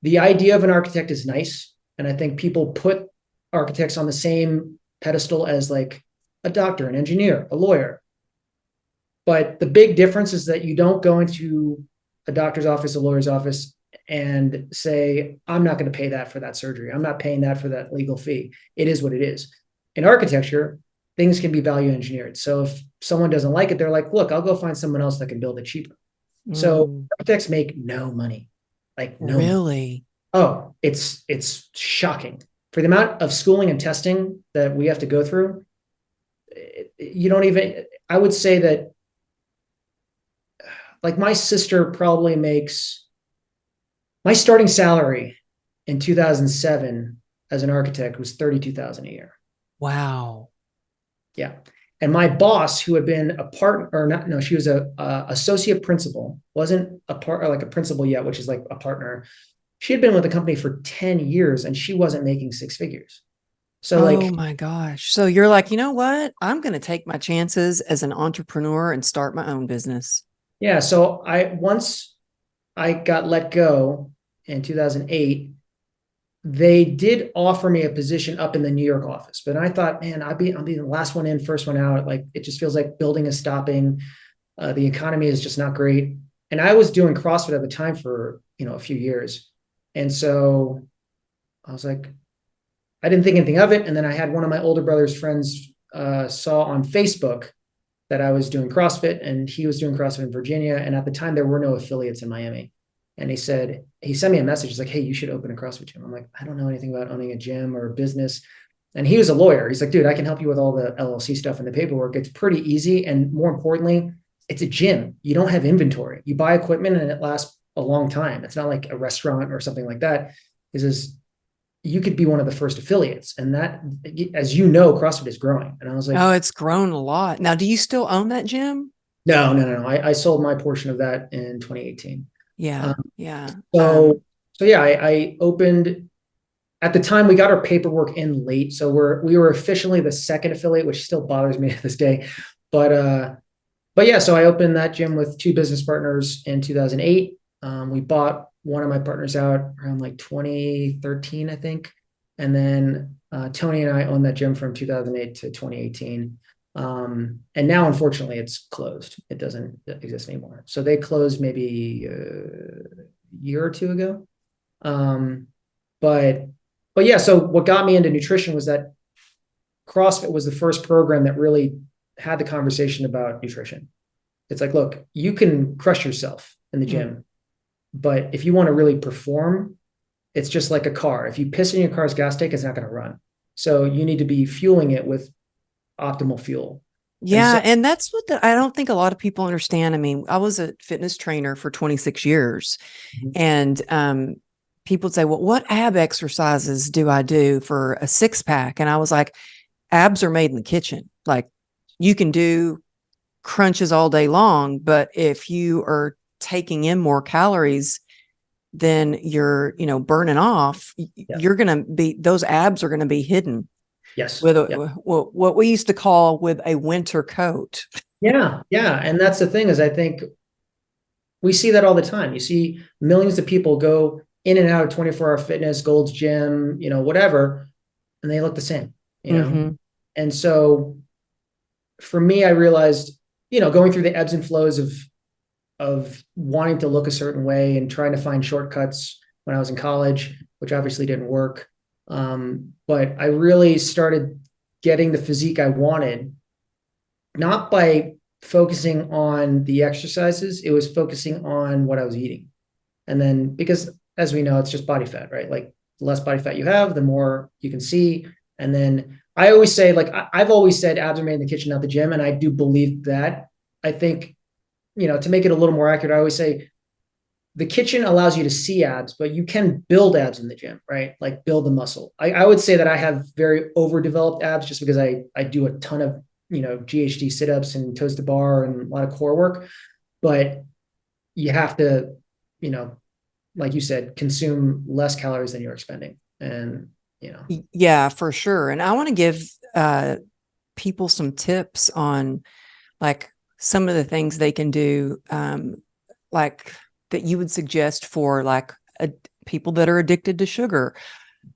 S1: the idea of an architect is nice. And I think people put architects on the same pedestal as like a doctor, an engineer, a lawyer. But the big difference is that you don't go into a doctor's office, a lawyer's office, and say, I'm not going to pay that for that surgery. I'm not paying that for that legal fee. It is what it is. In architecture, things can be value engineered. So if someone doesn't like it, they're like, look, I'll go find someone else that can build it cheaper. So
S2: Mm,
S1: architects make no money, like no money.
S2: really?
S1: Oh, it's shocking for the amount of schooling and testing that we have to go through. You don't even. I would say that, like my sister probably makes my starting salary in 2007 as an architect was 32,000 a year.
S2: Wow.
S1: Yeah. And my boss, who had been a partner, or not, no, she was a associate principal, wasn't a part or like a principal yet, which is like a partner. She had been with the company for 10 years and she wasn't making six figures. So
S2: Oh
S1: like,
S2: my gosh. So you're like, you know what? I'm going to take my chances as an entrepreneur and start my own business.
S1: yeah. So once I got let go in 2008, they did offer me a position up in the New York office, but I thought, man, I'll be the last one in, first one out. Like, it just feels like building is stopping. The economy is just not great. And I was doing CrossFit at the time for, a few years. And so I was like, I didn't think anything of it. And then I had one of my older brother's friends saw on Facebook that I was doing CrossFit, and he was doing CrossFit in Virginia. And at the time, there were no affiliates in Miami. And he sent me a message. He's like, hey, you should open a CrossFit gym. I'm like, I don't know anything about owning a gym or a business. And he was a lawyer. He's like, dude, I can help you with all the LLC stuff and the paperwork. It's pretty easy. And more importantly, it's a gym. You don't have inventory. You buy equipment and it lasts a long time. It's not like a restaurant or something like that. He says, you could be one of the first affiliates. And that, as you know, CrossFit is growing. And I was like,
S2: Oh, it's grown a lot. Now, do you still own that gym?
S1: no. I sold my portion of that in 2018.
S2: Yeah. Yeah.
S1: So yeah, I opened at the time. We got our paperwork in late. So we were officially the second affiliate, which still bothers me to this day. But yeah, so I opened that gym with two business partners in 2008. We bought one of my partners out around like 2013, I think. And then Tony and I owned that gym from 2008 to 2018. And now, unfortunately, it's closed. It doesn't exist anymore. So they closed maybe a year or two ago. But yeah, so what got me into nutrition was that CrossFit was the first program that really had the conversation about nutrition. It's like, look, you can crush yourself in the gym, but if you want to really perform, it's just like a car. If you piss in your car's gas tank, it's not going to run. So you need to be fueling it with optimal fuel.
S2: Yeah. And that's what I don't think a lot of people understand. I mean, I was a fitness trainer for 26 years and, people say, well, what ab exercises do I do for a six pack? And I was like, abs are made in the kitchen. Like you can do crunches all day long, but if you are taking in more calories than you're, burning off, you're going to be, those abs are going to be hidden.
S1: Yes.
S2: With what we used to call with a winter coat.
S1: Yeah. And that's the thing is I think we see that all the time. You see millions of people go in and out of 24-hour fitness, Gold's Gym, whatever, and they look the same, And so for me, I realized, going through the ebbs and flows of wanting to look a certain way and trying to find shortcuts when I was in college, which obviously didn't work. But I really started getting the physique I wanted, not by focusing on the exercises, it was focusing on what I was eating. And then because as we know, it's just body fat, right? Like the less body fat you have, the more you can see. And then I always say, like, I've always said abs are made in the kitchen, not the gym. And I do believe that. I think, to make it a little more accurate, I always say the kitchen allows you to see abs, but you can build abs in the gym, right? Like build the muscle. I would say that I have very overdeveloped abs just because I do a ton of, GHD sit-ups and toes to bar and a lot of core work, but you have to, like you said, consume less calories than you're expending. And,
S2: Yeah, for sure. And I want to give people some tips on like some of the things they can do, like that you would suggest for like people that are addicted to sugar.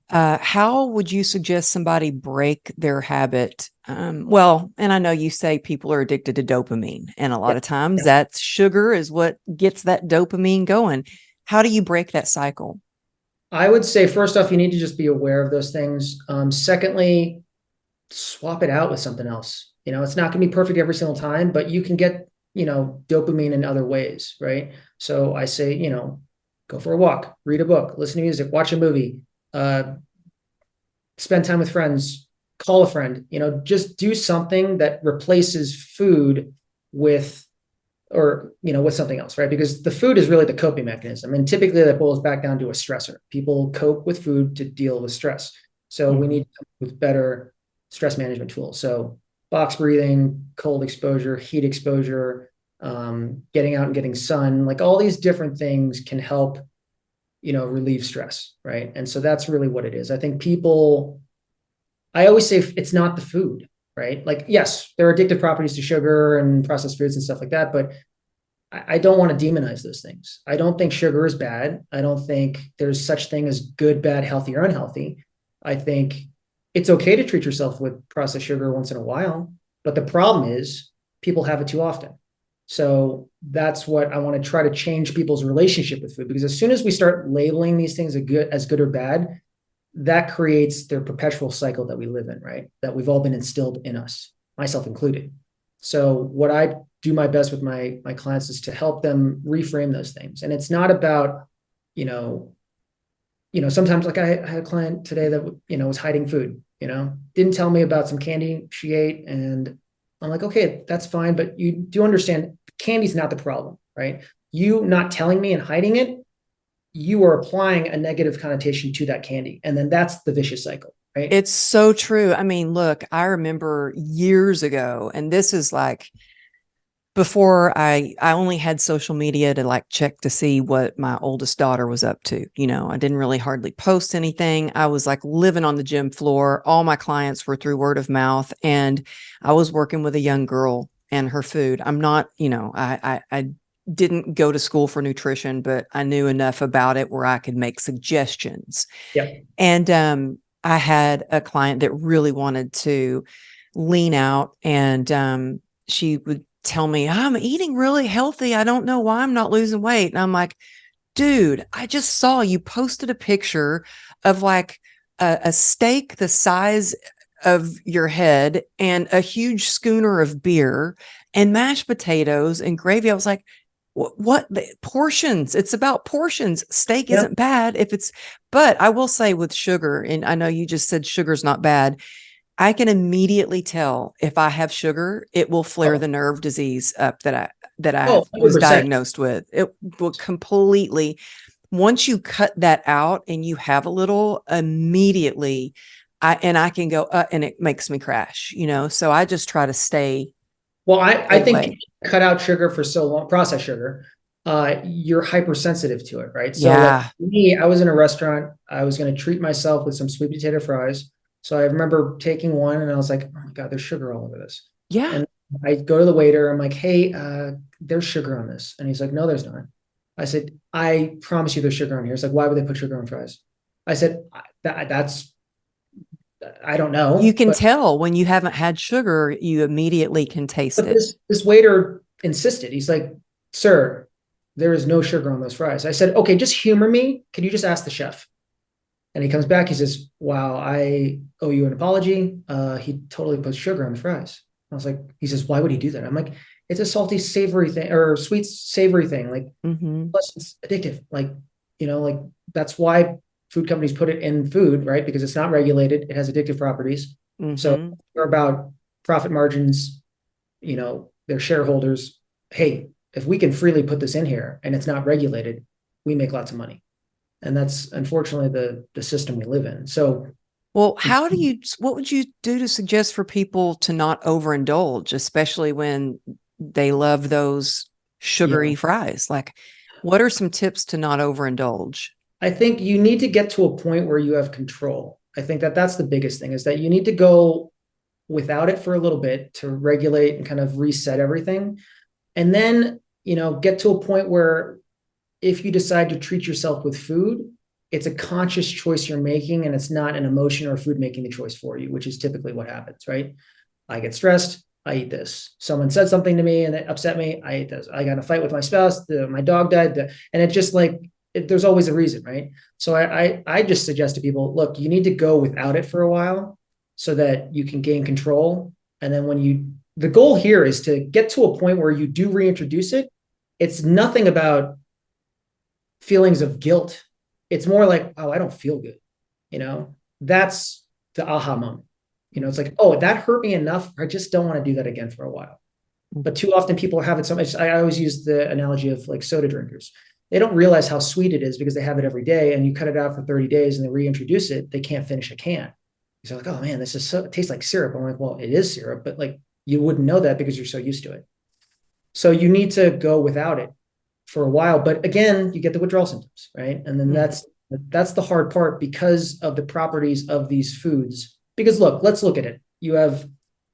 S2: How would you suggest somebody break their habit? Well, and I know you say people are addicted to dopamine, and a lot of times that sugar is what gets that dopamine going. How do you break that cycle?
S1: I would say, first off, you need to just be aware of those things. Secondly, swap it out with something else. It's not going to be perfect every single time, but you can get, dopamine in other ways, right? So I say, go for a walk, read a book, listen to music, watch a movie, spend time with friends, call a friend, just do something that replaces food with something else, right? Because the food is really the coping mechanism. And typically that boils back down to a stressor. People cope with food to deal with stress. So we need with better stress management tools. So box breathing, cold exposure, heat exposure, getting out and getting sun, like all these different things can help, relieve stress, right? And so that's really what it is. I think I always say it's not the food, right? Like, yes, there are addictive properties to sugar and processed foods and stuff like that, but I don't want to demonize those things. I don't think sugar is bad. I don't think there's such thing as good, bad, healthy, or unhealthy. I think it's okay to treat yourself with processed sugar once in a while, but the problem is people have it too often. So that's what I want to try to change people's relationship with food, because as soon as we start labeling these things as good or bad, that creates their perpetual cycle that we live in, right? That we've all been instilled in us, myself included. So what I do my best with my clients is to help them reframe those things. And it's not about, you know, sometimes like I had a client today that, was hiding food, didn't tell me about some candy she ate. And I'm like, okay, that's fine. But you do understand candy's not the problem, right? You not telling me and hiding it, you are applying a negative connotation to that candy. And then that's the vicious cycle, right?
S2: It's so true. I mean, look, I remember years ago, and this is like before I only had social media to like check to see what my oldest daughter was up to. I didn't really hardly post anything. I was like living on the gym floor. All my clients were through word of mouth, and I was working with a young girl and her food. I'm not, I didn't go to school for nutrition, but I knew enough about it where I could make suggestions.
S1: Yeah.
S2: And I had a client that really wanted to lean out, and she would tell me, I'm eating really healthy. I don't know why I'm not losing weight. And I'm like, dude, I just saw you posted a picture of like a steak the size of your head and a huge schooner of beer and mashed potatoes and gravy. I was like, what portions? It's about portions. Steak isn't bad but I will say with sugar, and I know you just said sugar's not bad. I can immediately tell if I have sugar, it will flare the nerve disease up that I was diagnosed with. It will completely, once you cut that out and you have a little, immediately, I can go, and it makes me crash, so I just try to stay.
S1: Well, I think cut out sugar for so long, processed sugar, you're hypersensitive to it, right? So like me, I was in a restaurant, I was going to treat myself with some sweet potato fries. So I remember taking one and I was like, oh my God, there's sugar all over this.
S2: Yeah.
S1: And I go to the waiter, I'm like, hey, there's sugar on this. And he's like, no, there's not. I said, I promise you there's sugar on here. He's like, why would they put sugar on fries? I said, that's, I don't know.
S2: You can tell when you haven't had sugar, you immediately can taste it.
S1: This waiter insisted. He's like, sir, there is no sugar on those fries. I said, okay, just humor me. Can you just ask the chef? And he comes back, he says, wow, I owe you an apology. He totally puts sugar on the fries. I was like, he says, why would he do that? I'm like, it's a salty, savory thing, or sweet, savory thing. Like, plus it's addictive. Like, like that's why food companies put it in food, right? Because it's not regulated. It has addictive properties. So they're about profit margins, their shareholders. Hey, if we can freely put this in here and it's not regulated, we make lots of money. And that's unfortunately the system we live in. So,
S2: well, what would you do to suggest for people to not overindulge, especially when they love those sugary fries? Like, what are some tips to not overindulge?
S1: I think you need to get to a point where you have control. I think that's the biggest thing, is that you need to go without it for a little bit to regulate and kind of reset everything. And then, get to a point where if you decide to treat yourself with food, it's a conscious choice you're making, and it's not an emotion or food making the choice for you, which is typically what happens, right? I get stressed, I eat this. Someone said something to me and it upset me, I ate this. I got in a fight with my spouse, my dog died, and it just there's always a reason, right? So I just suggest to people, look, you need to go without it for a while so that you can gain control. And then the goal here is to get to a point where you do reintroduce it. It's nothing about feelings of guilt. It's more like, oh, I don't feel good. That's the aha moment. It's like, oh, that hurt me enough. I just don't want to do that again for a while. But too often people have it so much. I always use the analogy of like soda drinkers. They don't realize how sweet it is because they have it every day, and you cut it out for 30 days and they reintroduce it. They can't finish a can. You're like, oh man, this is it tastes like syrup. I'm like, well, it is syrup, but like you wouldn't know that because you're so used to it. So you need to go without it for a while, but again, you get the withdrawal symptoms, right? And then that's the hard part because of the properties of these foods. Because look, let's look at it. You have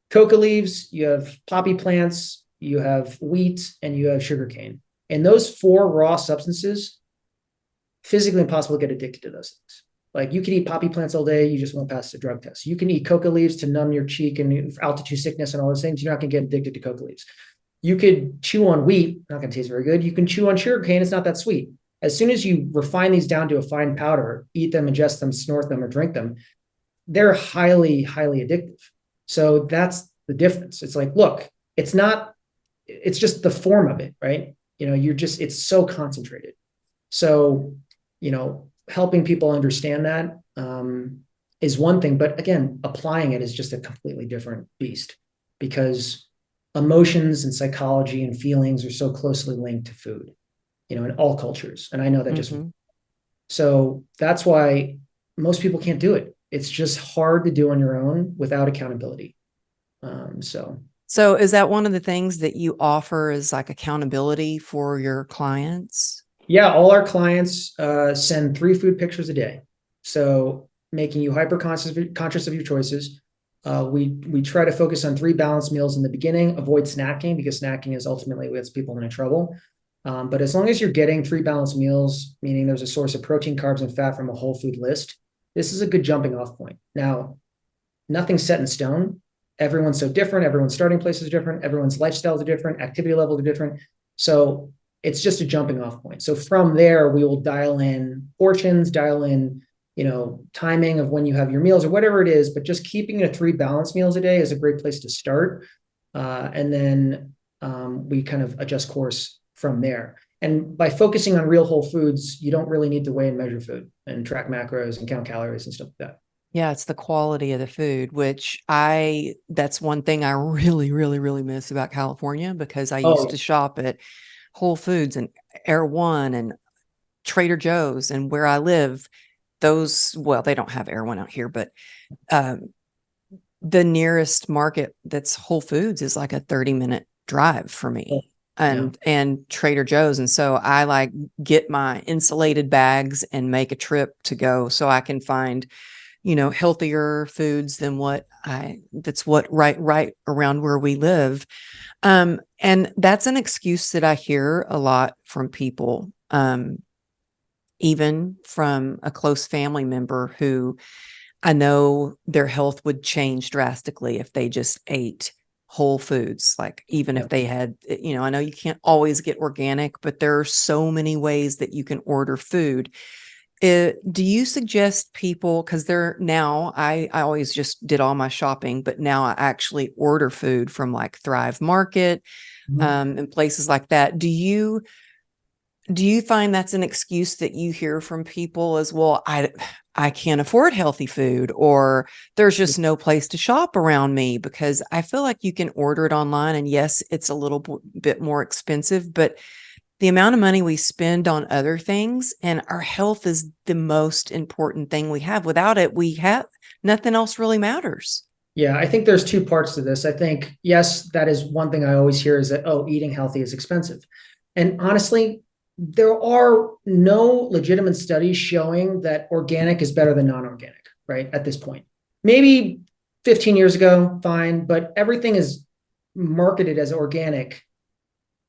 S1: coca leaves, you have poppy plants, you have wheat, and you have sugarcane. And those four raw substances, physically impossible to get addicted to those things. Like you can eat poppy plants all day, you just won't pass the drug test. You can eat coca leaves to numb your cheek and altitude sickness and all those things. You're not going to get addicted to coca leaves. You could chew on wheat, not going to taste very good. You can chew on sugarcane, it's not that sweet. As soon as you refine these down to a fine powder, eat them, ingest them, snort them, or drink them, they're highly, highly addictive. So that's the difference. It's like, look, it's not, it's just the form of it, right? It's so concentrated. So, helping people understand that is one thing, but again, applying it is just a completely different beast, because emotions and psychology and feelings are so closely linked to food, in all cultures. And I know that just, so that's why most people can't do it. It's just hard to do on your own without accountability.
S2: So is that one of the things that you offer is like accountability for your clients?
S1: Yeah, all our clients send 3 food pictures a day. So making you hyper conscious of your choices. We try to focus on 3 balanced meals in the beginning, avoid snacking, because snacking is ultimately what gets people into trouble. But as long as you're getting 3 balanced meals, meaning there's a source of protein, carbs, and fat from a whole food list, this is a good jumping off point. Now, nothing's set in stone. Everyone's so different. Everyone's starting places are different. Everyone's lifestyles are different. Activity levels are different. So it's just a jumping off point. So from there, we will dial in portions, dial in, timing of when you have your meals or whatever it is, but just keeping it 3 balanced meals a day is a great place to start. And then we kind of adjust course from there. And by focusing on real whole foods, you don't really need to weigh and measure food and track macros and count calories and stuff like that.
S2: Yeah, it's the quality of the food, that's one thing I really, really, really miss about California, because I used to shop at Whole Foods and Air One and Trader Joe's, and where I live, they don't have Air One out here, but the nearest market that's Whole Foods is like a 30-minute drive for me. And Trader Joe's. And so I get my insulated bags and make a trip to go so I can find, healthier foods than that's what right around where we live. And that's an excuse that I hear a lot from people, even from a close family member who I know their health would change drastically if they just ate whole foods. Like even if they had, I know you can't always get organic, but there are so many ways that you can order food. Do you suggest people, because I always just did all my shopping, but now I actually order food from like Thrive Market, and places like that. Do you find that's an excuse that you hear from people as well? I can't afford healthy food, or there's just no place to shop around me, because I feel like you can order it online, and yes, it's a little bit more expensive, but the amount of money we spend on other things, and our health is the most important thing we have. Without it, nothing else really matters.
S1: Yeah, I think there's 2 parts to this. I think, yes, that is one thing I always hear is that, eating healthy is expensive. And honestly, there are no legitimate studies showing that organic is better than non-organic, right? At this point, maybe 15 years ago, fine, but everything is marketed as organic.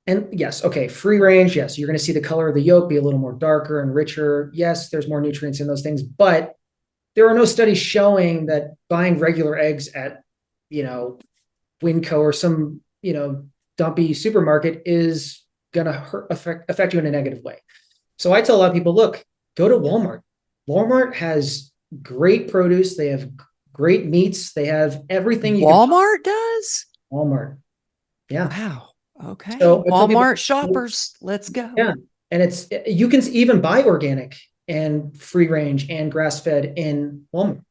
S1: And yes, okay, free range, yes, you're going to see the color of the yolk be a little more darker and richer. Yes, there's more nutrients in those things, but there are no studies showing that buying regular eggs at, Winco or some, dumpy supermarket is going to affect you in a negative way. So I tell a lot of people, look, go to Walmart. Walmart has great produce. They have great meats. They have everything.
S2: Walmart does?
S1: Walmart. Yeah.
S2: Wow. Okay.
S1: So
S2: Walmart shoppers, let's go.
S1: Yeah. And you can even buy organic and free range and grass fed in Walmart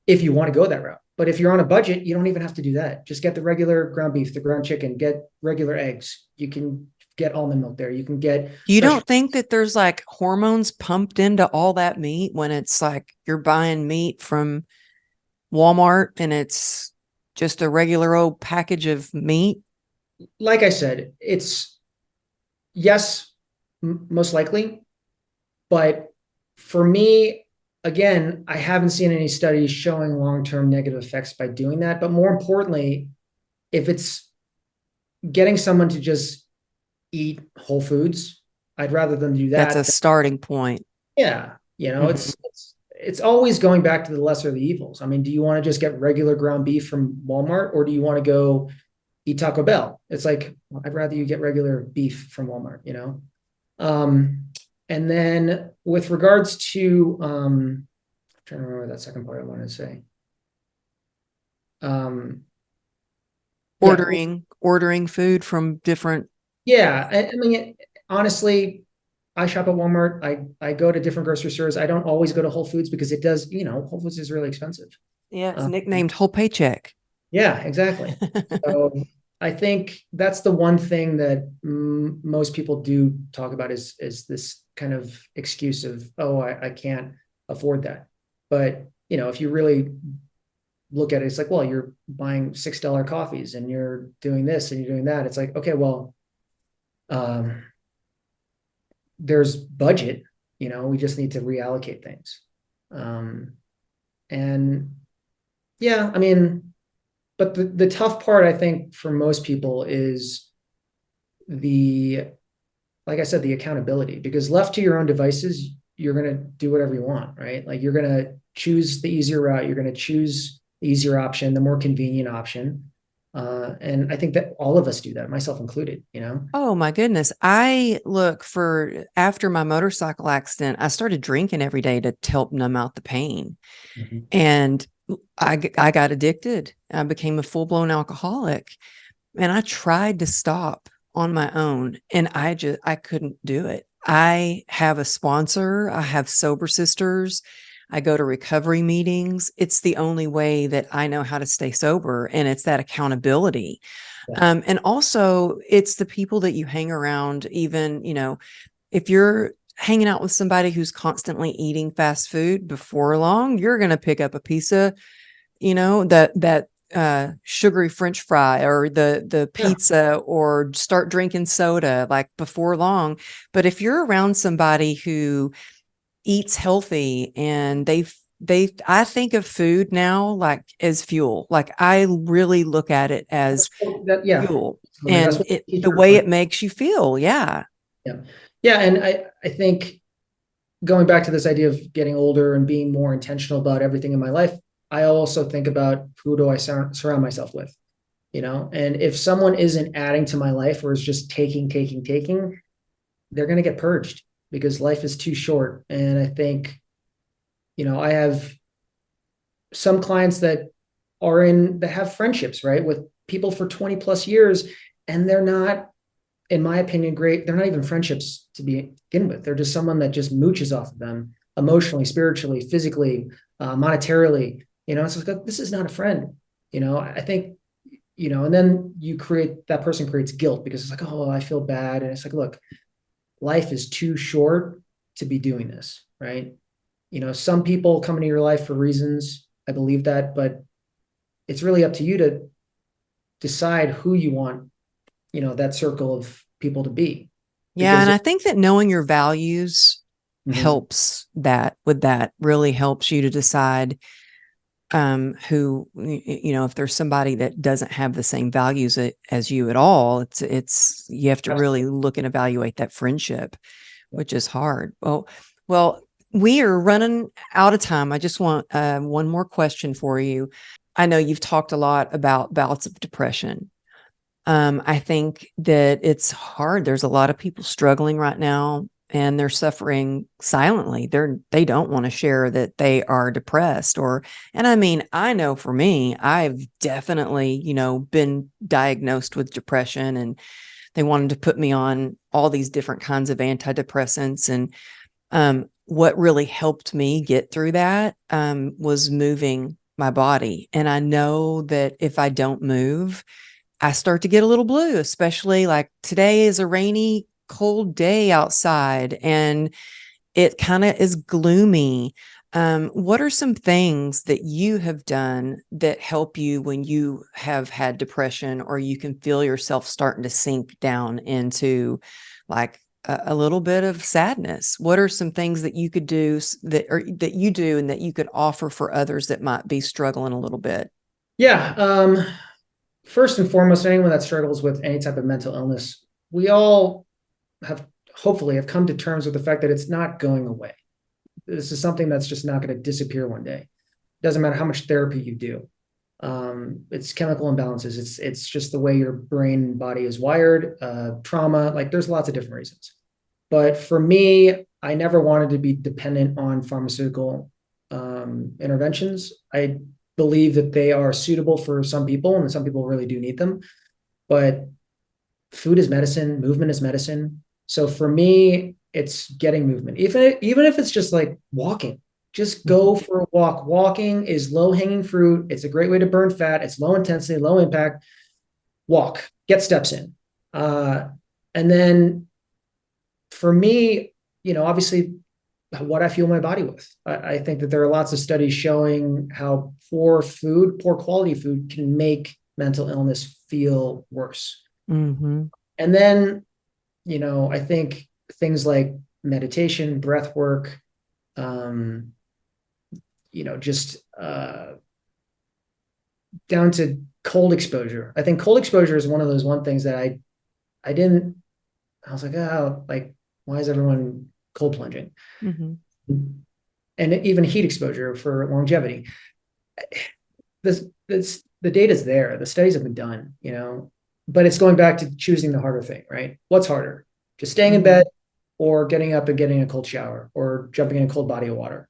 S1: if you want to go that route. But if you're on a budget, you don't even have to do that. Just get the regular ground beef, the ground chicken, get regular eggs. You can get almond milk there. You can get.
S2: You don't think that there's like hormones pumped into all that meat when it's like you're buying meat from Walmart and it's just a regular old package of meat?
S1: Like I said, it's yes, most likely. But for me, again, I haven't seen any studies showing long-term negative effects by doing that. But more importantly, if it's getting someone to just eat whole foods, I'd rather them do that.
S2: That's a starting point.
S1: Yeah. It's always going back to the lesser of the evils. I mean, do you want to just get regular ground beef from Walmart, or do you want to go eat Taco Bell. It's like, well, I'd rather you get regular beef from Walmart, you know? And then with regards to, I'm trying to remember that second part I wanted to say. Yeah,
S2: ordering food from different.
S1: yeah. I mean, honestly, I shop at Walmart. I go to different grocery stores. I don't always go to Whole Foods because it does, you know, Whole Foods is really expensive.
S2: Yeah, it's
S1: Um,
S2: nicknamed whole paycheck.
S1: yeah, exactly. So I think that's the one thing that most people do talk about is this kind of excuse of, oh, I can't afford that. But, you know, if you really look at it, it's like, well, you're buying $6 coffees and you're doing this and you're doing that. It's like, okay, well, um, there's budget, you know, we just need to reallocate things. And yeah, I mean, but the tough part, I think, for most people is the, like I said, the accountability, because left to your own devices, you're going to do whatever you want, right? Like you're going to choose the easier route. You're going to choose the easier option, the more convenient option. And I think that all of us do that, myself included, you know?
S2: Oh my goodness. After my motorcycle accident, I started drinking every day to help numb out the pain.
S1: Mhm.
S2: And I got addicted. I became a full-blown alcoholic, and I tried to stop on my own, and I couldn't do it. I have a sponsor. I have sober sisters. I go to recovery meetings. It's the only way that I know how to stay sober, and it's that accountability.
S1: Yeah.
S2: And also it's the people that you hang around. Even, you know, if you're hanging out with somebody who's constantly eating fast food, before long, you're going to pick up a piece of, you know, that sugary French fry or the
S1: Yeah.
S2: pizza, or start drinking soda like before long. But if you're around somebody who eats healthy, and I think of food now like as fuel. Like I really look at it as
S1: Yeah.
S2: fuel,
S1: I mean, that's
S2: and
S1: what
S2: the
S1: teachers
S2: way
S1: like.
S2: it makes you feel. Yeah.
S1: Yeah. Yeah. And I think going back to this idea of getting older and being more intentional about everything in my life, I also think about who do I surround myself with, you know? And if someone isn't adding to my life or is just taking, they're going to get purged because life is too short. And I think, you know, I have some clients that that have friendships, right, with people for 20 plus years, and they're not, in my opinion, great. They're not even friendships to begin with. They're just someone that just mooches off of them emotionally, spiritually, physically, monetarily. You know, it's like, this is not a friend. You know, I think, you know, and then that person creates guilt because it's like, oh, I feel bad. And it's like, look, life is too short to be doing this, right? You know, some people come into your life for reasons. I believe that, but it's really up to you to decide who you want, you know, that circle of people to be.
S2: Yeah.
S1: Because
S2: And I think that knowing your values
S1: Mhm.
S2: helps that really helps you to decide who, you know, if there's somebody that doesn't have the same values as you at all, it's you have to really look and evaluate that friendship, which is hard. Well, we are running out of time. I just want one more question for you. I know you've talked a lot about bouts of depression. I think that it's hard. There's a lot of people struggling right now, and they're suffering silently. They don't want to share that they are depressed, and I mean, I know for me, I've definitely, you know, been diagnosed with depression, and they wanted to put me on all these different kinds of antidepressants. And what really helped me get through that was moving my body. And I know that if I don't move, I start to get a little blue, especially like today is a rainy, cold day outside, and it kind of is gloomy. What are some things that you have done that help you when you have had depression, or you can feel yourself starting to sink down into like a little bit of sadness? What are some things that you could do that you do and that you could offer for others that might be struggling a little bit?
S1: Yeah. First and foremost, anyone that struggles with any type of mental illness, we all have hopefully have come to terms with the fact that it's not going away. This is something that's just not going to disappear one day. Doesn't matter how much therapy you do. It's chemical imbalances. It's just the way your brain and body is wired, trauma, like there's lots of different reasons. But for me, I never wanted to be dependent on pharmaceutical interventions. I believe that they are suitable for some people, and some people really do need them. But food is medicine, movement is medicine. So for me, it's getting movement. Even if it's just like walking, just go for a walk. Walking is low hanging fruit. It's a great way to burn fat. It's low intensity, low impact. Walk, get steps in. And then for me, obviously what I fuel my body with. I think that there are lots of studies showing how poor quality food can make mental illness feel worse.
S2: Mm-hmm.
S1: And then, I think things like meditation, breath work, just down to cold exposure. I think cold exposure is one of those things that I was like, oh, like, why is everyone cold plunging?
S2: Mm-hmm.
S1: And even heat exposure for longevity. The data's there. The studies have been done, but it's going back to choosing the harder thing, right? What's harder? Just staying in bed or getting up and getting a cold shower or jumping in a cold body of water?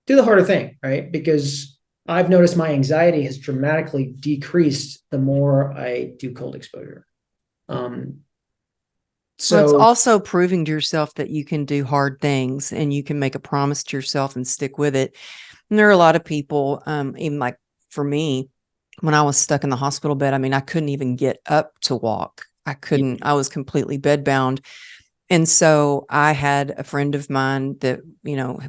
S1: Do the harder thing, right? Because I've noticed my anxiety has dramatically decreased the more I do cold exposure.
S2: So it's also proving to yourself that you can do hard things and you can make a promise to yourself and stick with it. And there are a lot of people, even like for me, when I was stuck in the hospital bed, I mean, I couldn't even get up to walk. I was completely bedbound. And so I had a friend of mine that,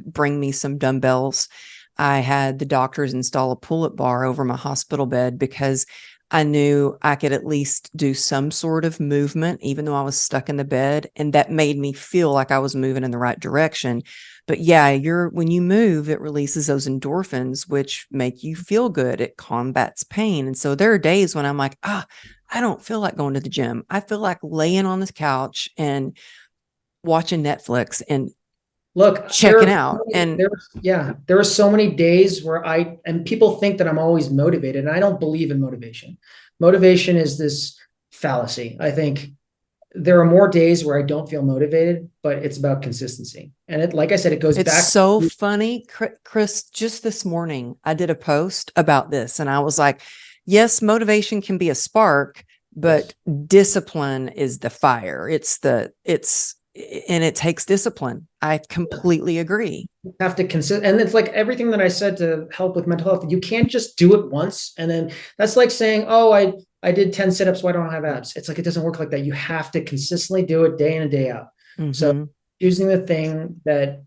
S2: bring me some dumbbells. I had the doctors install a pull-up bar over my hospital bed because I knew I could at least do some sort of movement, even though I was stuck in the bed. And that made me feel like I was moving in the right direction. But yeah, when you move, it releases those endorphins, which make you feel good. It combats pain. And so there are days when I'm like, I don't feel like going to the gym. I feel like laying on this couch and watching Netflix and checking out.
S1: There are so many days where and people think that I'm always motivated, and I don't believe in motivation. Motivation is this fallacy. I think there are more days where I don't feel motivated, but it's about consistency. And like I said, it goes back.
S2: It's so funny, Chris, just this morning, I did a post about this and I was like, yes, motivation can be a spark, but discipline is the fire. And it takes discipline. I completely agree.
S1: You have to and it's like everything that I said to help with mental health. You can't just do it once. And then that's like saying, oh, I did 10 sit-ups. Why don't I have abs? It's like, it doesn't work like that. You have to consistently do it day in and day out. Mm-hmm. So choosing the thing that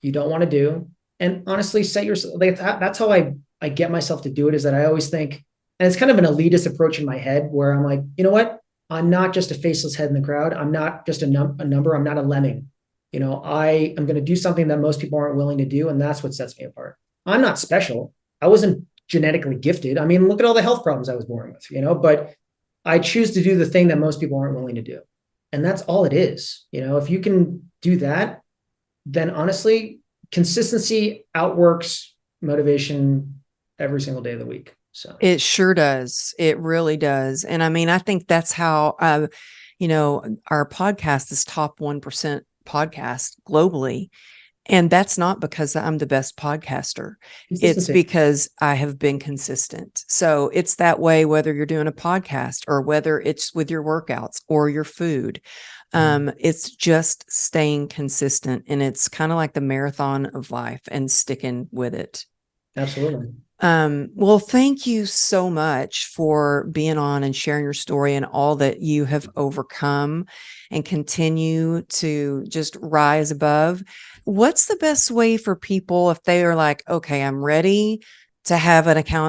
S1: you don't want to do, and honestly set yourself, that's how I get myself to do it, is that I always think, and it's kind of an elitist approach in my head where I'm like, you know what? I'm not just a faceless head in the crowd. I'm not just a number. I'm not a lemming. I am going to do something that most people aren't willing to do. And that's what sets me apart. I'm not special. I wasn't genetically gifted. I mean, look at all the health problems I was born with, but I choose to do the thing that most people aren't willing to do. And that's all it is. If you can do that, then honestly, consistency outworks motivation every single day of the week. So
S2: it sure does. It really does. And I mean, I think that's how, our podcast is top 1% podcast globally. And that's not because I'm the best podcaster. It's because I have been consistent. So it's that way, whether you're doing a podcast or whether it's with your workouts or your food. It's just staying consistent. And it's kind of like the marathon of life and sticking with it.
S1: Absolutely.
S2: Well, thank you so much for being on and sharing your story and all that you have overcome and continue to just rise above. What's the best way for people if they are like, okay, I'm ready to have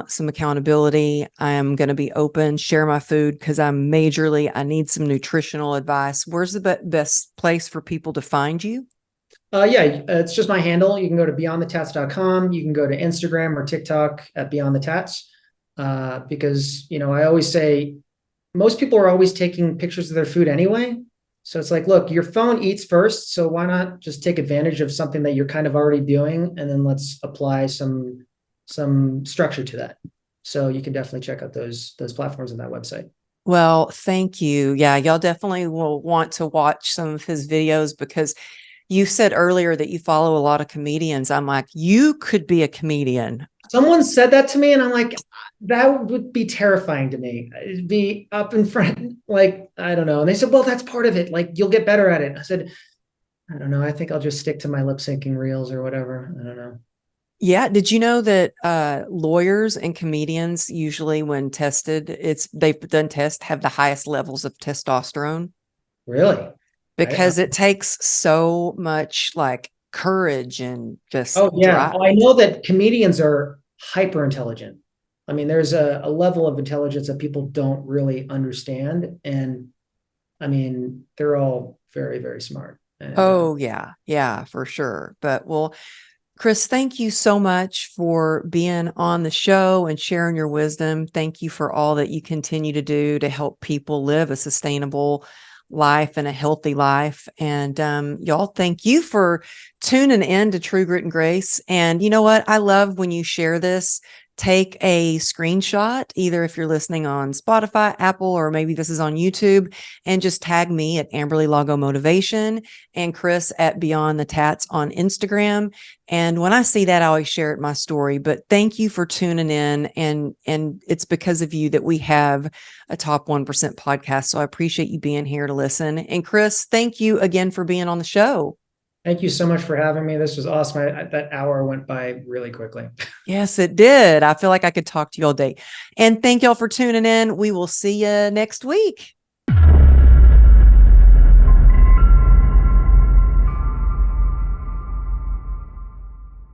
S2: some accountability. I am going to be open, share my food because I need some nutritional advice. Where's the best place for people to find you?
S1: It's just my handle. You can go to beyondthetats.com. You can go to Instagram or TikTok at beyondthetats. Because, I always say most people are always taking pictures of their food anyway. So it's like, look, your phone eats first. So why not just take advantage of something that you're kind of already doing? And then let's apply some structure to that. So you can definitely check out those platforms on that website.
S2: Well, thank you. Yeah, y'all definitely will want to watch some of his videos, because you said earlier that you follow a lot of comedians. I'm like, you could be a comedian.
S1: Someone said that to me, and I'm like, that would be terrifying to me. It'd be up in front, like, I don't know. And they said, well, that's part of it. Like, you'll get better at it. I said, I don't know. I think I'll just stick to my lip syncing reels or whatever. I don't know.
S2: Yeah. Did you know that lawyers and comedians usually, when tested, they've done tests, have the highest levels of testosterone?
S1: Really?
S2: Because it takes so much like courage and just
S1: Oh, yeah.
S2: drive.
S1: Well, I know that comedians are hyper intelligent. I mean, there's a level of intelligence that people don't really understand. And I mean, they're all very, very smart. And
S2: Oh, yeah. Yeah, for sure. But well, Chris, thank you so much for being on the show and sharing your wisdom. Thank you for all that you continue to do to help people live a sustainable life and a healthy life. And y'all, thank you for tuning in to True Grit and Grace. And you know what? I love when you share this. Take a screenshot, either if you're listening on Spotify, Apple, or maybe this is on YouTube, and just tag me at Amberly Lago Motivation and Chris at Beyond the Tats on Instagram. And when I see that, I always share it in my story. But thank you for tuning in. And it's because of you that we have a Top 1% podcast. So I appreciate you being here to listen. And Chris, thank you again for being on the show.
S1: thank you so much for having me. This was awesome. That hour went by really quickly.
S2: Yes, it did. I feel like I could talk to you all day. And thank y'all for tuning in. We will see you next week.